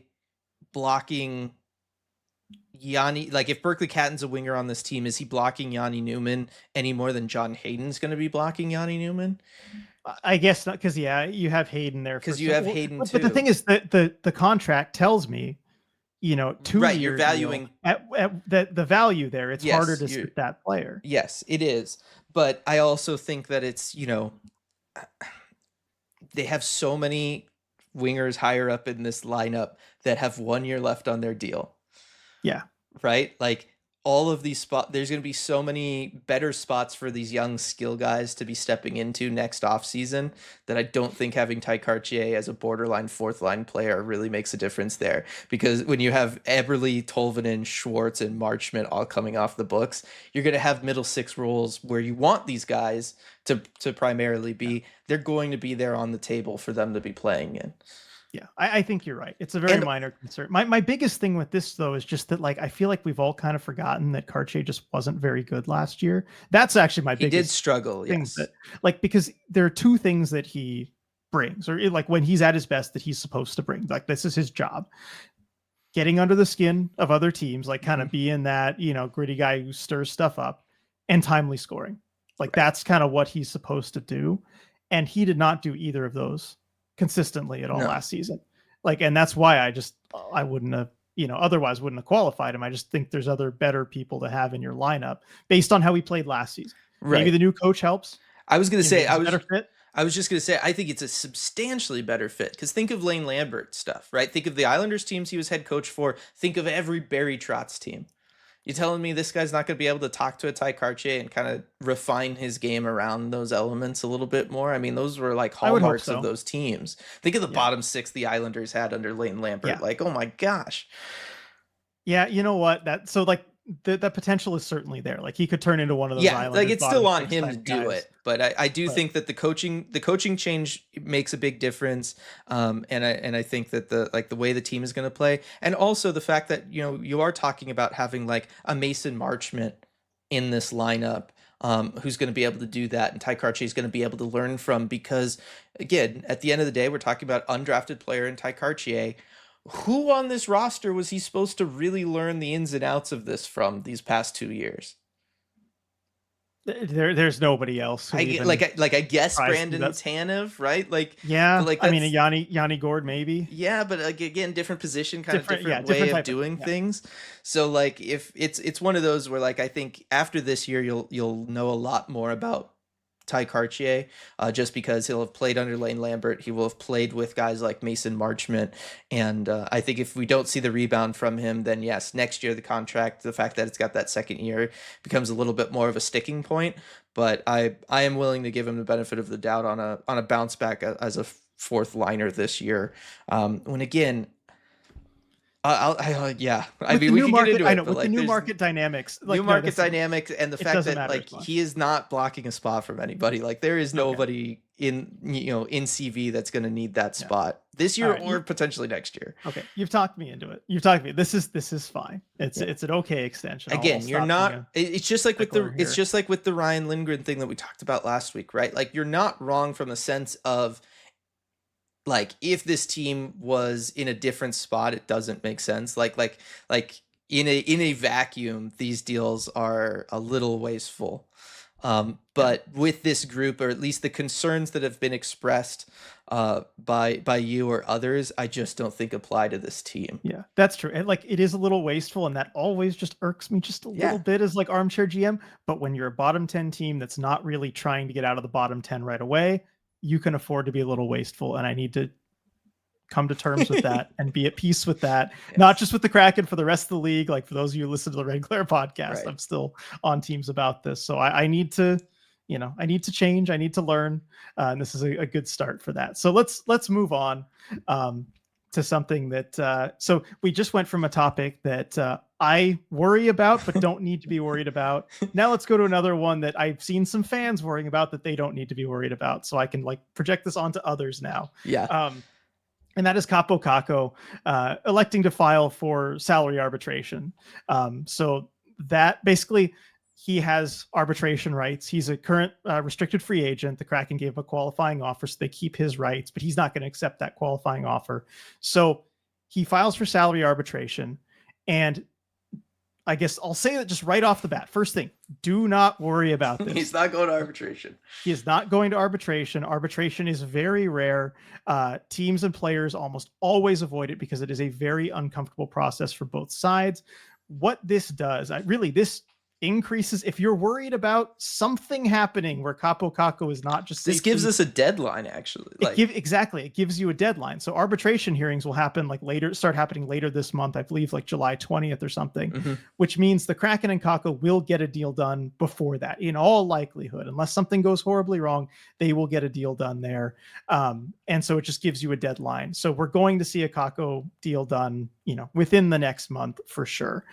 blocking Yanni? Like if Berkeley Catton's a winger on this team, is he blocking Yanni Newman any more than John Hayden's going to be blocking Yanni Newman? I guess not, because yeah, you have Hayden there for Because you some. have Well, Hayden but the thing too. is that the contract tells me two Right, you're year deal valuing. at the value there, it's harder Yes, to you're. sit that player. Yes, it is. But I also think that it's, they have so many wingers higher up in this lineup that have 1 year left on their deal, Yeah. right? Like all of these spots, there's going to be so many better spots for these young skill guys to be stepping into next offseason that I don't think having Ty Cartier as a borderline fourth line player really makes a difference there. Because when you have Eberle, Tolvanen, Schwartz, and Marchment all coming off the books, you're going to have middle six roles where you want these guys to primarily be. They're going to be there on the table for them to be playing in. Yeah, I think you're right. It's a very And minor concern. My biggest thing with this though is just that like I feel like we've all kind of forgotten that Cartier just wasn't very good last year. That's actually my he did biggest struggle, thing yes. that like because there are two things that he brings or like when he's at his best that he's supposed to bring. Like this is his job. Getting under the skin of other teams, like kind Mhm. of being that, gritty guy who stirs stuff up and timely scoring. Like Right. that's kind of what he's supposed to do. And he did not do either of those consistently at all No. last season. Like, and that's why I wouldn't have, otherwise wouldn't have qualified him. I just think there's other better people to have in your lineup based on how he played last season. Maybe Right. the new coach helps. I was gonna say Maybe it's a better fit. I was just gonna say I think it's a substantially better fit because think of Lane Lambert stuff, right? Think of the Islanders teams he was head coach for. Think of every Barry Trotz team. You telling me this guy's not going to be able to talk to a Ty Cartier and kind of refine his game around those elements a little bit more? I mean, those were like I would hope hallmarks of so. those teams. Think of the Yeah. bottom six the Islanders had under Lane Yeah. Lambert. Like, oh my gosh. Yeah. You know what? So like the potential is certainly there. Like he could turn into one of those Yeah, like Islanders it's still bottom on six him to type do guys. it, but I do But think that the coaching change makes a big difference, and I think that the way the team is going to play, and also the fact that you are talking about having like a Mason Marchment in this lineup, who's going to be able to do that, and Ty Cartier is going to be able to learn from because again, at the end of the day, we're talking about undrafted player in Ty Cartier. Who on this roster was he supposed to really learn the ins and outs of this from these past 2 years? there's nobody else who I even I guess tries to do Brandon that. Tanev, right? But Yeah, like I mean, a that's Yanni Gord maybe yeah, but like again, different position, kind of different way different of type of doing yeah. things. So like if it's one of those where like I think after this year you'll know a lot more about Ty Cartier, just because he'll have played under Lane Lambert. He will have played with guys like Mason Marchment. And I think if we don't see the rebound from him, then yes, next year the contract, the fact that it's got that second year becomes a little bit more of a sticking point. But I am willing to give him the benefit of the doubt on a bounce back as a fourth liner this year. When again, yeah, I With the mean, we new could get market, into I it, know but with the like new there's market dynamics, new like no, market that's dynamics and the it fact doesn't that matter as like much. he is not blocking a spot from anybody. Like there is Okay, nobody in CV that's going to need that yeah. spot this All year right, or potentially next year. okay. You've talked me into it. You've talked me. This is fine. It's Yeah. it's an okay extension. I'll Again, you're stop being not a it's just like with stickler it's here. just like with the Ryan Lindgren thing that we talked about last week, right? Like you're not wrong from the sense of like if this team was in a different spot, it doesn't make sense. Like in a vacuum, these deals are a little wasteful. Yeah. But with this group, or at least the concerns that have been expressed by you or others, I just don't think apply to this team. Yeah, that's true. And like it is a little wasteful, and that always just irks me just a little Yeah. bit as like armchair GM. But when you're a bottom 10 team that's not really trying to get out of the bottom 10 right away, you can afford to be a little wasteful. And I need to come to terms with that and be at peace with that, not Yes. just with the Kraken, for the rest of the league. Like for those of you who listen to the regular podcast, Right. I'm still on teams about this. So I need to, I need to change. I need to learn. And this is a good start for that. So let's move on. To something that so we just went from a topic that I worry about but don't need to be worried about. Now let's go to another one that I've seen some fans worrying about that they don't need to be worried about. So I can like project this onto others now. Yeah. And that is Capo Kakko electing to file for salary arbitration. So that basically he has arbitration rights. He's a current restricted free agent. The Kraken gave him a qualifying offer, so they keep his rights, but he's not going to accept that qualifying offer. So he files for salary arbitration. And I guess I'll say that just right off the bat. First thing, do not worry about He's this. not going to arbitration. He is not going to arbitration. Arbitration is very rare. Teams and players almost always avoid it because it is a very uncomfortable process for both sides. What this does, this increases, if you're worried about something happening where Capo Caco is not just This gives safely, us a deadline, actually. it gives you a deadline. So arbitration hearings will happen like later, start happening later this month, I believe like July 20th or something, which means the Kraken and Kako will get a deal done before that in all likelihood. Unless something goes horribly wrong, they will get a deal done there. And so it just gives you a deadline. So we're going to see a Kako deal done, within the next month for sure.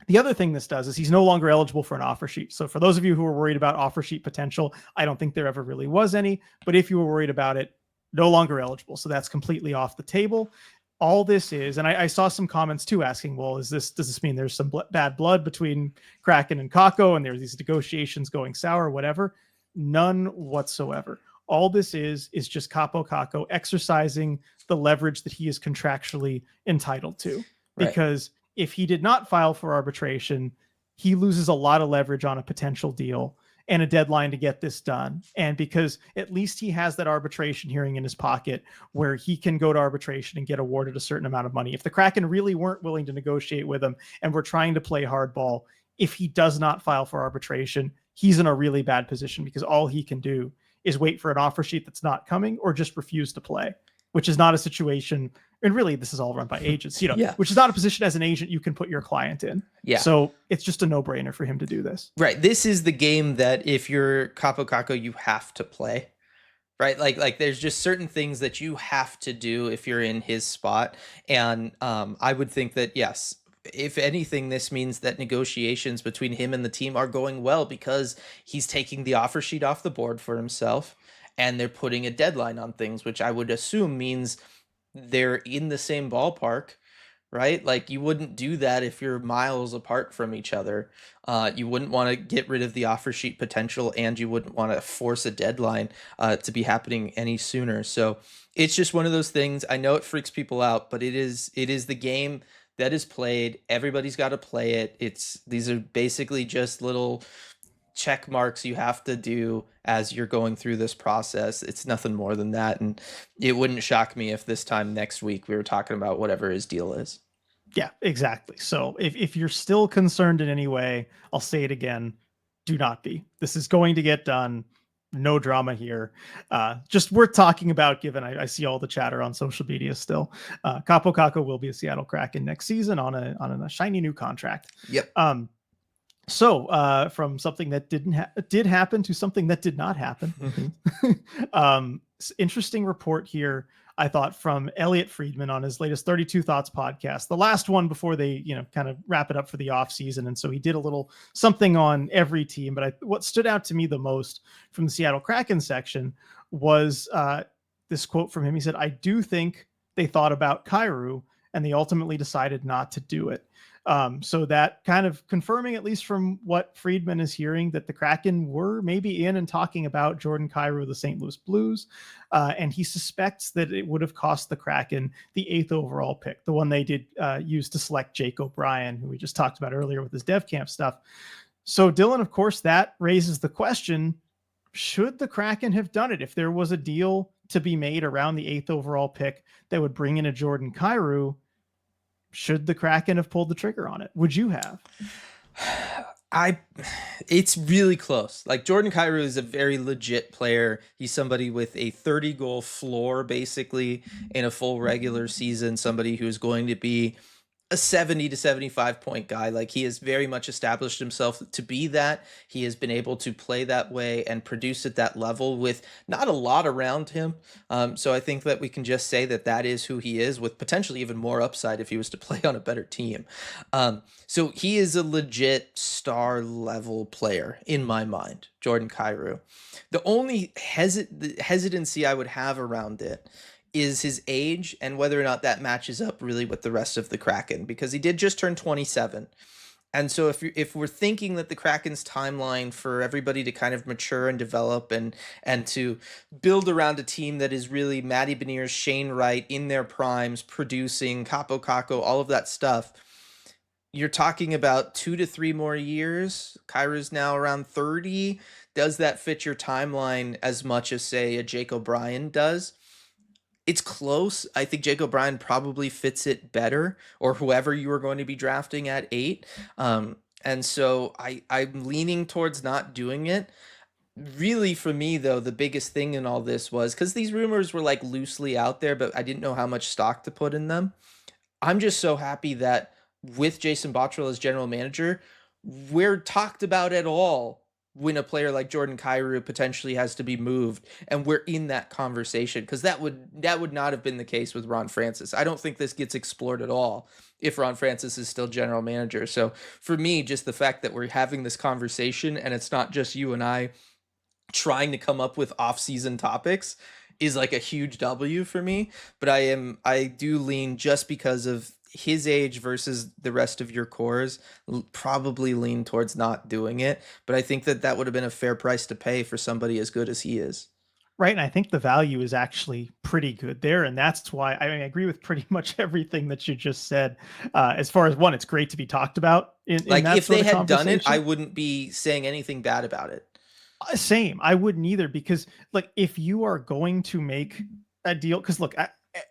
The other thing this does is he's no longer eligible for an offer sheet. So for those of you who are worried about offer sheet potential, I don't think there ever really was any, but if you were worried about it, no longer eligible. So that's completely off the table. All this is, and I saw some comments too asking, well, does this mean there's some bad blood between Kraken and Kako and there's these negotiations going sour or whatever? None whatsoever. All this is just Capo Kako exercising the leverage that he is contractually entitled to. Right. Because if he did not file for arbitration, he loses a lot of leverage on a potential deal and a deadline to get this done. And because at least he has that arbitration hearing in his pocket where he can go to arbitration and get awarded a certain amount of money. If the Kraken really weren't willing to negotiate with him and were trying to play hardball, if he does not file for arbitration, he's in a really bad position because all he can do is wait for an offer sheet that's not coming or just refuse to play, which is not a situation. And really, this is all run by agents, which is not a position as an agent you can put your client in. Yeah. So it's just a no-brainer for him to do this. Right. This is the game that if you're Capo Caco, you have to play. Right. Like there's just certain things that you have to do if you're in his spot. And I would think that, yes, if anything, this means that negotiations between him and the team are going well because he's taking the offer sheet off the board for himself and they're putting a deadline on things, which I would assume means they're in the same ballpark, right? Like you wouldn't do that if you're miles apart from each other. You wouldn't want to get rid of the offer sheet potential and you wouldn't want to force a deadline to be happening any sooner. So it's just one of those things. I know it freaks people out, but it is the game that is played. Everybody's got to play it. These are basically just little check marks you have to do as you're going through this process. It's nothing more than that. And it wouldn't shock me if this time next week we were talking about whatever his deal is. Yeah, exactly. So if you're still concerned in any way, I'll say it again, do not be. This is going to get done. No drama here. Just worth talking about, given I see all the chatter on social media still. Capo Caco will be a Seattle Kraken next season on a shiny new contract. Yep. So from something that did happen to something that did not happen. Interesting report here, I thought, from Elliot Friedman on his latest 32 Thoughts podcast, the last one before they, kind of wrap it up for the off season. And so he did a little something on every team. But what stood out to me the most from the Seattle Kraken section was this quote from him. He said, "I do think they thought about Kyrou and they ultimately decided not to do it." So that kind of confirming, at least from what Friedman is hearing, that the Kraken were maybe in and talking about Jordan Kyrou of the St. Louis Blues. And he suspects that it would have cost the Kraken the 8th overall pick, the one they did use to select Jake O'Brien, who we just talked about earlier with his dev camp stuff. So Dylan, of course, that raises the question, should the Kraken have done it if there was a deal to be made around the 8th overall pick that would bring in a Jordan Kyrou? Should the Kraken have pulled the trigger on it? Would you have? It's really close. Like Jordan Kyrou is a very legit player. He's somebody with a 30 goal floor basically in a full regular season, somebody who's going to be a 70 to 75 point guy. Like he has very much established himself to be that. He has been able to play that way and produce at that level with not a lot around him. So I think that we can just say that that is who he is, with potentially even more upside if he was to play on a better team. So he is a legit star level player in my mind, Jordan Kyrou. The only hesitancy I would have around it is his age and whether or not that matches up really with the rest of the Kraken, because he did just turn 27. And so if we're thinking that the Kraken's timeline for everybody to kind of mature and develop and to build around a team that is really Matty Beniers, Shane Wright in their primes, producing, Capo Caco, all of that stuff, you're talking about 2 to 3 more years. Kyra's now around 30. Does that fit your timeline as much as, say, a Jake O'Brien does? It's close. I think Jake O'Brien probably fits it better, or whoever you are going to be drafting at 8. And so I'm leaning towards not doing it. Really, for me, though, the biggest thing in all this was because these rumors were like loosely out there, but I didn't know how much stock to put in them. I'm just so happy that with Jason Bottrill as general manager, we're talked about at all when a player like Jordan Kyrou potentially has to be moved, and we're in that conversation, because that would not have been the case with Ron Francis. I don't think this gets explored at all if Ron Francis is still general manager. So for me, just the fact that we're having this conversation and it's not just you and I trying to come up with off-season topics is like a huge W for me. But I do lean, just because of his age versus the rest of your cores, probably lean towards not doing it. But I think that would have been a fair price to pay for somebody as good as he is. Right. And I think the value is actually pretty good there. And that's why I agree with pretty much everything that you just said. As far as, one, it's great to be talked about in Like, that if sort they of had done it, I conversation. wouldn't be saying anything bad about it. Same. I wouldn't either, because like, if you are going to make a deal, because look,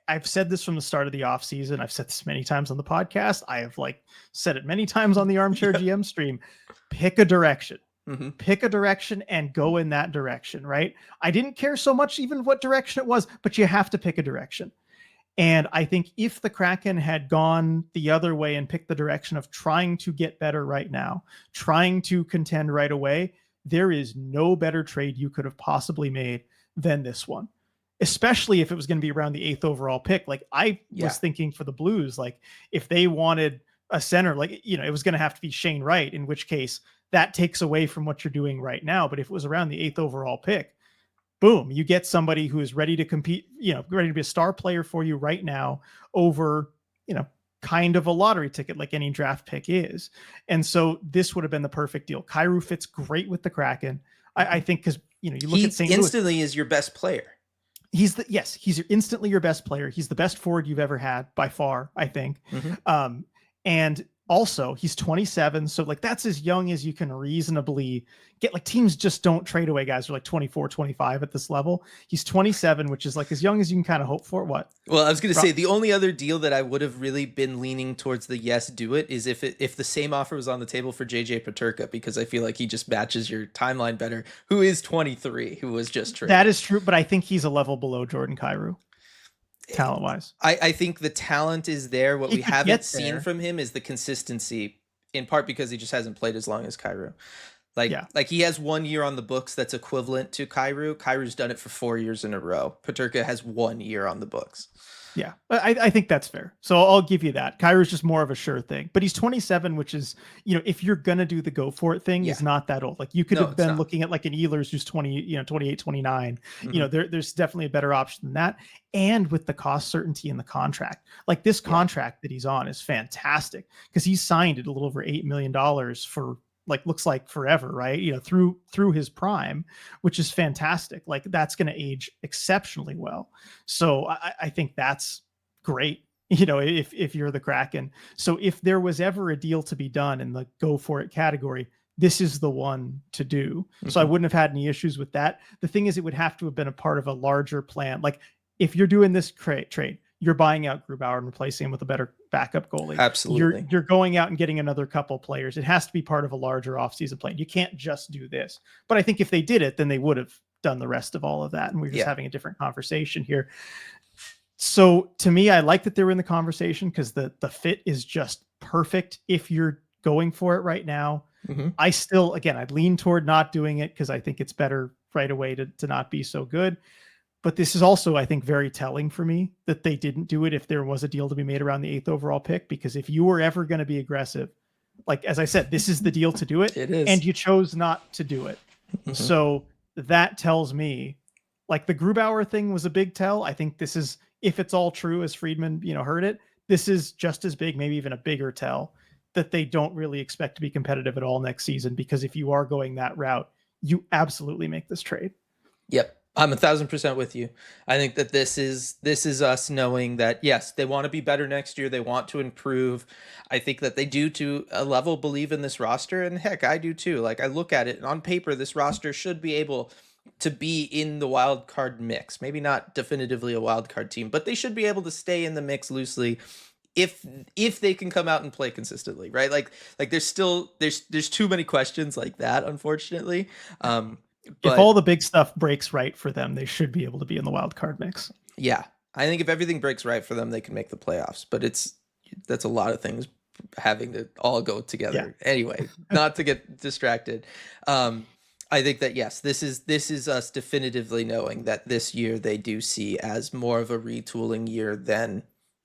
I've said this from the start of the off season. I've said this many times on the podcast. I have like said it many times on the Armchair Yeah. GM stream. Pick a direction. Mm-hmm. Pick a direction and go in that direction, right? I didn't care so much even what direction it was, but you have to pick a direction. And I think if the Kraken had gone the other way and picked the direction of trying to get better right now, trying to contend right away, there is no better trade you could have possibly made than this one, especially if it was going to be around the 8th overall pick. Like, I Yeah. was thinking for the Blues, like if they wanted a center, like, it was going to have to be Shane Wright, in which case that takes away from what you're doing right now. But if it was around the 8th overall pick, boom, you get somebody who is ready to compete, ready to be a star player for you right now over, kind of a lottery ticket like any draft pick is. And so this would have been the perfect deal. Kyrou fits great with the Kraken. I think, because, you look He at St. Louis. instantly is your best player. He's instantly your best player. He's the best forward you've ever had by far, I think. Mm-hmm. And also he's 27. So like, that's as young as you can reasonably get. Like, teams just don't trade away guys who are like 24, 25 at this level. He's 27, which is like as young as you can kind of hope for. What? Well, I was going to say, the only other deal that I would have really been leaning towards the yes, do it, is if the same offer was on the table for JJ Peterka, because I feel like he just matches your timeline better, who is 23, who was just traded. That is true, but I think he's a level below Jordan Kyrou, talent wise. I think the talent is there. What He we could haven't get seen there. from him is the consistency, in part because he just hasn't played as long as Kyrou. Yeah. Like he has 1 year on the books that's equivalent to Kyrou. Kyrou's done it for 4 years in a row. Peterka has 1 year on the books. Yeah, I think that's fair. So I'll give you that. Kyrou's just more of a sure thing, but he's 27, which is, if you're going to do the go for it thing, Yeah. is not that old. Like, you could No, have it's been not. looking at like an Ehlers who's 20, 28, 29. Mhm. There's definitely a better option than that. And with the cost certainty in the contract, like this Yeah. contract that he's on is fantastic, because he signed it a little over $8 million for, like, looks like forever, right? Through his prime, which is fantastic. Like, that's going to age exceptionally well. So I think that's great, if you're the Kraken. So if there was ever a deal to be done in the go for it category, this is the one to do. So I Mhm. wouldn't have had any issues with that. The thing is, it would have to have been a part of a larger plan. Like, if you're doing this trade, you're buying out Grubauer and replacing him with a better backup goalie. Absolutely. You're going out and getting another couple players. It has to be part of a larger offseason plan. You can't just do this. But I think if they did it, then they would have done the rest of all of that. And we're just having a different conversation here. So to me, I like that they're in the conversation, because the fit is just perfect if you're going for it right now. Mhm. I still, again, I'd lean toward not doing it, because I think it's better right away to not be so good. But this is also, I think, very telling for me that they didn't do it if there was a deal to be made around the 8th overall pick, because if you were ever going to be aggressive, like, as I said, this is the deal to do it. It is. And you chose not to do it. Mhm. So that tells me, like, the Grubauer thing was a big tell. I think this is, if it's all true, as Friedman, heard it, this is just as big, maybe even a bigger tell, that they don't really expect to be competitive at all next season. Because if you are going that route, you absolutely make this trade. Yep. I'm 1,000% with you. I think that this is us knowing that yes, they want to be better next year. They want to improve. I think that they do to a level believe in this roster, and heck, I do too. Like I look at it, and on paper, this roster should be able to be in the wild card mix. Maybe not definitively a wild card team, but they should be able to stay in the mix loosely if if they can come out and play consistently, right? Like there's still there's too many questions like that, unfortunately. Um, If all but the big stuff breaks right for them, they should be able to be in the wild card mix. yeah, I think if everything breaks right for them, they can make the playoffs. But that's a lot of things having to all go Yeah. together. Anyway, not to get distracted. Um, I think that yes, this is us definitively knowing that this year they do see as more of a retooling year than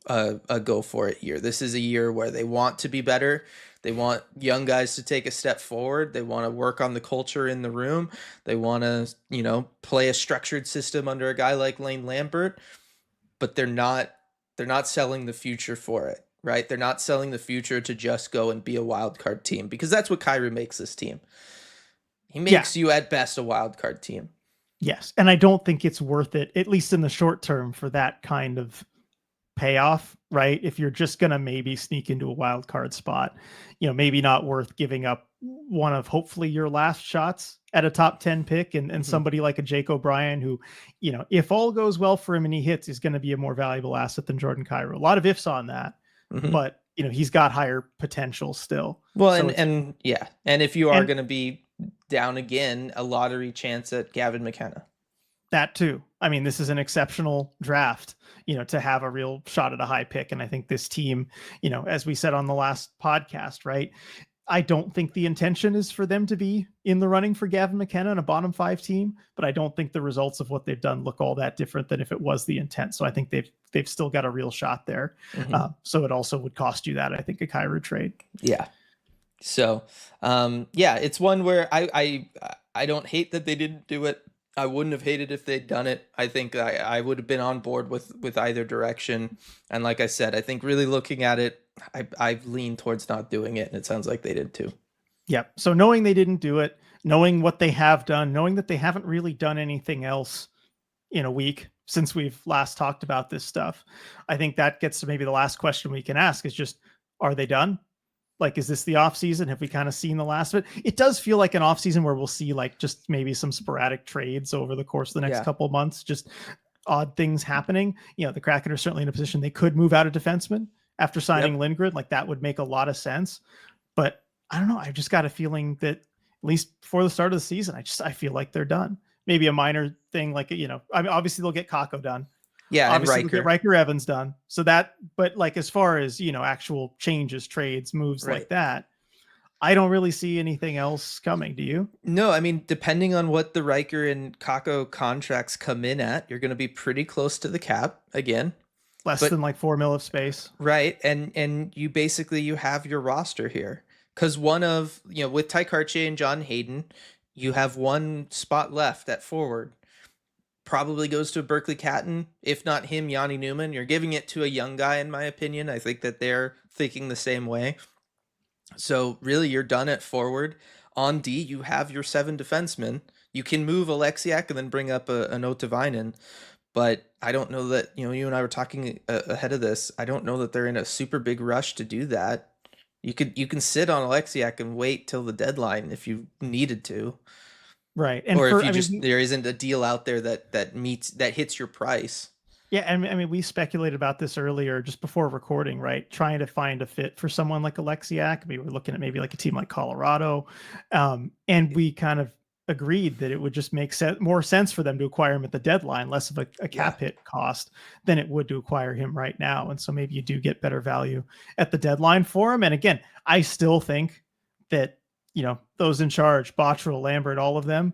a go for it year. This is a year where they want to be better. They want young guys to take a step forward. They want to work on the culture in the room. They want to, play a structured system under a guy like Lane Lambert, but they're not selling the future for it, right? They're not selling the future to just go and be a wild card team because that's what Kyrie makes this team. He Yeah. makes you at best a wild card team. Yes. And I don't think it's worth it, at least in the short term, for that kind of payoff, right? If you're just going to maybe sneak into a wild card spot, maybe not worth giving up one of hopefully your last shots at a top 10 pick and somebody like a Jake O'Brien who, if all goes well for him and he hits, is going to be a more valuable asset than Jordan Cairo. A lot of ifs on that, but he's got higher potential still. Well, So and yeah, and if you are and going to be down again, a lottery chance at Gavin McKenna. that too. I mean, this is an exceptional draft, to have a real shot at a high pick. And I think this team, as we said on the last podcast, right? I don't think the intention is for them to be in the running for Gavin McKenna and a bottom 5 team, but I don't think the results of what they've done look all that different than if it was the intent. So I think they've still got a real shot there. So it also would cost you that, I think, a Cairo trade. Yeah. So, yeah, it's one where I don't hate that they didn't do it. I wouldn't have hated if they'd done it. I think I would have been on board with either direction. And like I said, I think really looking at it, I've leaned towards not doing it, and it sounds like they did too. Yep. So knowing they didn't do it, knowing what they have done, knowing that they haven't really done anything else in a week since we've last talked about this stuff, I think that gets to maybe the last question we can ask is just, are they done? Like, is this the off season? Have we kind of seen the last of it? It does feel like an off season where we'll see like just maybe some sporadic trades over the course of the next couple of months, just odd things happening. The Kraken are certainly in a position they could move out a defenseman after signing Lindgren. Like that would make a lot of sense. But I don't know. I've just got a feeling that at least before the start of the season, I feel like they're done. Maybe a minor thing like, I mean, obviously they'll get Kakko done. Yeah, obviously and Riker. Riker Evans done. So that, but like as far as actual changes, trades, moves like that, I don't really see anything else coming. Do you? No, I mean, depending on what the Riker and Kakko contracts come in at, you're going to be pretty close to the cap again. Less than like $4 million of space, right? And you basically you have your roster here because one of with Ty Karts and John Hayden, you have one spot left at forward. Probably goes to Berkeley Catton. If not him, Yanni Newman. You're giving it to a young guy, in my opinion. I think that they're thinking the same way. So really, you're done at forward. On D, you have your 7 defensemen. You can move Alexiak and then bring up an Otavainen. But I don't know that, you and I were talking ahead of this. I don't know that they're in a super big rush to do that. You can sit on Alexiak and wait till the deadline if you needed to. Right. And or if there isn't a deal out there that hits your price. Yeah, I mean, we speculated about this earlier, just before recording, right? Trying to find a fit for someone like Alexiak. We were looking at maybe like a team like Colorado, and we kind of agreed that it would just make more sense for them to acquire him at the deadline, less of a cap hit cost than it would to acquire him right now. And so maybe you do get better value at the deadline for him. And again, I still think that those in charge, Bottrell, Lambert, all of them,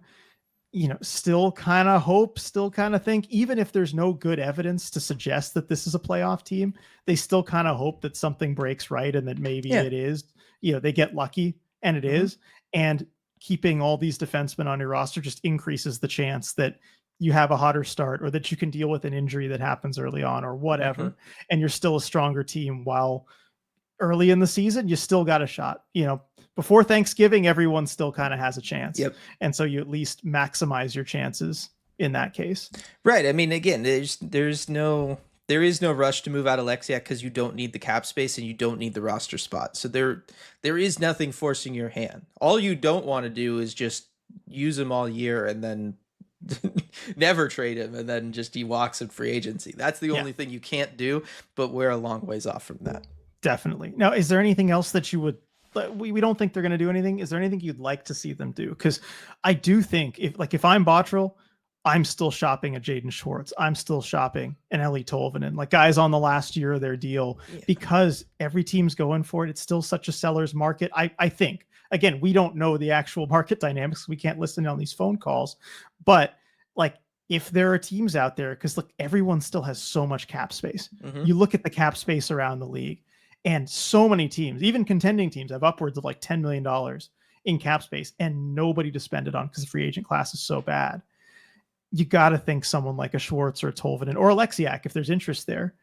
still kind of think, even if there's no good evidence to suggest that this is a playoff team, they still kind of hope that something breaks right and that maybe it is, they get lucky and it is. And keeping all these defensemen on your roster just increases the chance that you have a hotter start or that you can deal with an injury that happens early on or whatever. And you're still a stronger team while early in the season, you still got a shot. Before Thanksgiving, everyone still kind of has a chance. And so you at least maximize your chances in that case. Right. I mean, again, there is no rush to move out Alexiak because you don't need the cap space and you don't need the roster spot. So there is nothing forcing your hand. All you don't want to do is just use him all year and then never trade him and then just he walks in free agency. That's the only thing you can't do, but we're a long ways off from that. Definitely. Now, is there anything else that you would, we don't think they're going to do anything. Is there anything you'd like to see them do? Because I do think if I'm Bottrell, I'm still shopping a Jaden Schwartz. I'm still shopping an Ellie Tolvanen, like guys on the last year of their deal, because every team's going for it. It's still such a seller's market. I think, again, we don't know the actual market dynamics. We can't listen on these phone calls, but like if there are teams out there, because look, everyone still has so much cap space. You look at the cap space around the league and so many teams, even contending teams, have upwards of like $10 million in cap space and nobody to spend it on because the free agent class is so bad. You got to think someone like a Schwartz or a Tolvanen or Alexiak, if there's interest there,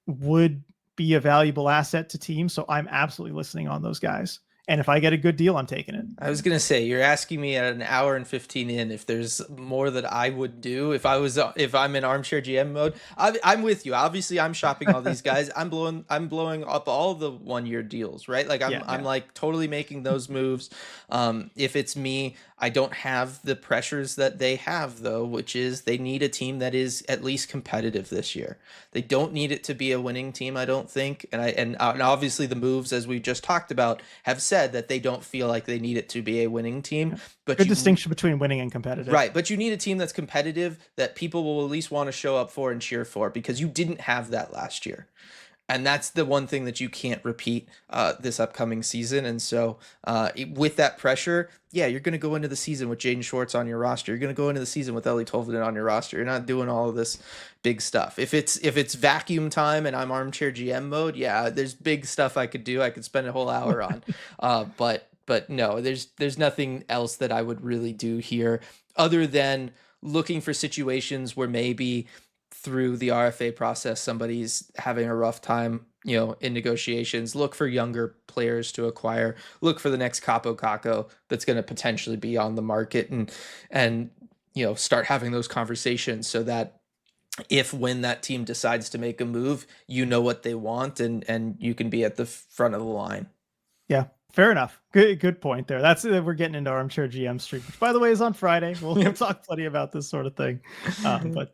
would be a valuable asset to teams. So I'm absolutely listening on those guys. And if I get a good deal, I'm taking it. I was going to say, you're asking me at an hour and 15 in if there's more that I would do if I'm in armchair GM mode. I'm with you. Obviously, I'm shopping all these guys. I'm blowing up all the 1-year deals, right? Like I'm like totally making those moves. If it's me, I don't have the pressures that they have though, which is they need a team that is at least competitive this year. They don't need it to be a winning team, I don't think. And obviously the moves, as we just talked about, have said that they don't feel like they need it to be a winning team. But good distinction between winning and competitive. Right, but you need a team that's competitive that people will at least want to show up for and cheer for, because you didn't have that last year. And that's the one thing that you can't repeat this upcoming season. And so with that pressure, you're going to go into the season with Jaden Schwartz on your roster. You're going to go into the season with Ellie Tolvanen on your roster. You're not doing all of this big stuff. If it's vacuum time and I'm armchair GM mode, there's big stuff I could do. I could spend a whole hour on. But no, there's nothing else that I would really do here other than looking for situations where maybe through the RFA process, somebody's having a rough time, in negotiations. Look for younger players to acquire. Look for the next Kakko that's going to potentially be on the market, and start having those conversations so that when that team decides to make a move, what they want and you can be at the front of the line. Yeah. Fair enough. Good point there. We're getting into armchair GM streak, which by the way is on Friday. We'll talk plenty about this sort of thing. But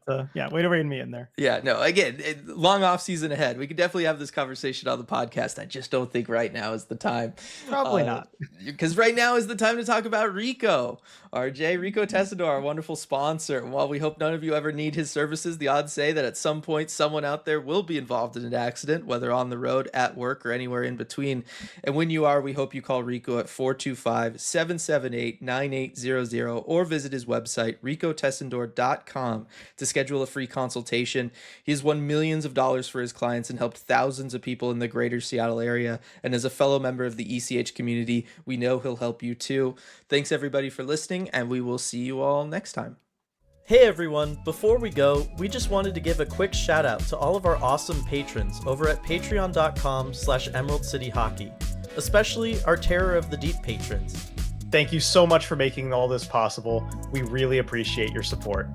way to rein me in there. Yeah, no, again, long off season ahead. We could definitely have this conversation on the podcast. I just don't think right now is the time. Probably not. Because right now is the time to talk about Rico. RJ, Rico Tessador, our wonderful sponsor. And while we hope none of you ever need his services, the odds say that at some point someone out there will be involved in an accident, whether on the road, at work, or anywhere in between. And when you are, we hope you call Rico at 425-778-9800 or visit his website, ricotessendor.com, to schedule a free consultation. He has won millions of dollars for his clients and helped thousands of people in the greater Seattle area. And as a fellow member of the ECH community, we know he'll help you too. Thanks everybody for listening, and we will see you all next time. Hey everyone, before we go, we just wanted to give a quick shout out to all of our awesome patrons over at patreon.com/Emerald City Hockey, especially our Terror of the Deep patrons. Thank you so much for making all this possible. We really appreciate your support.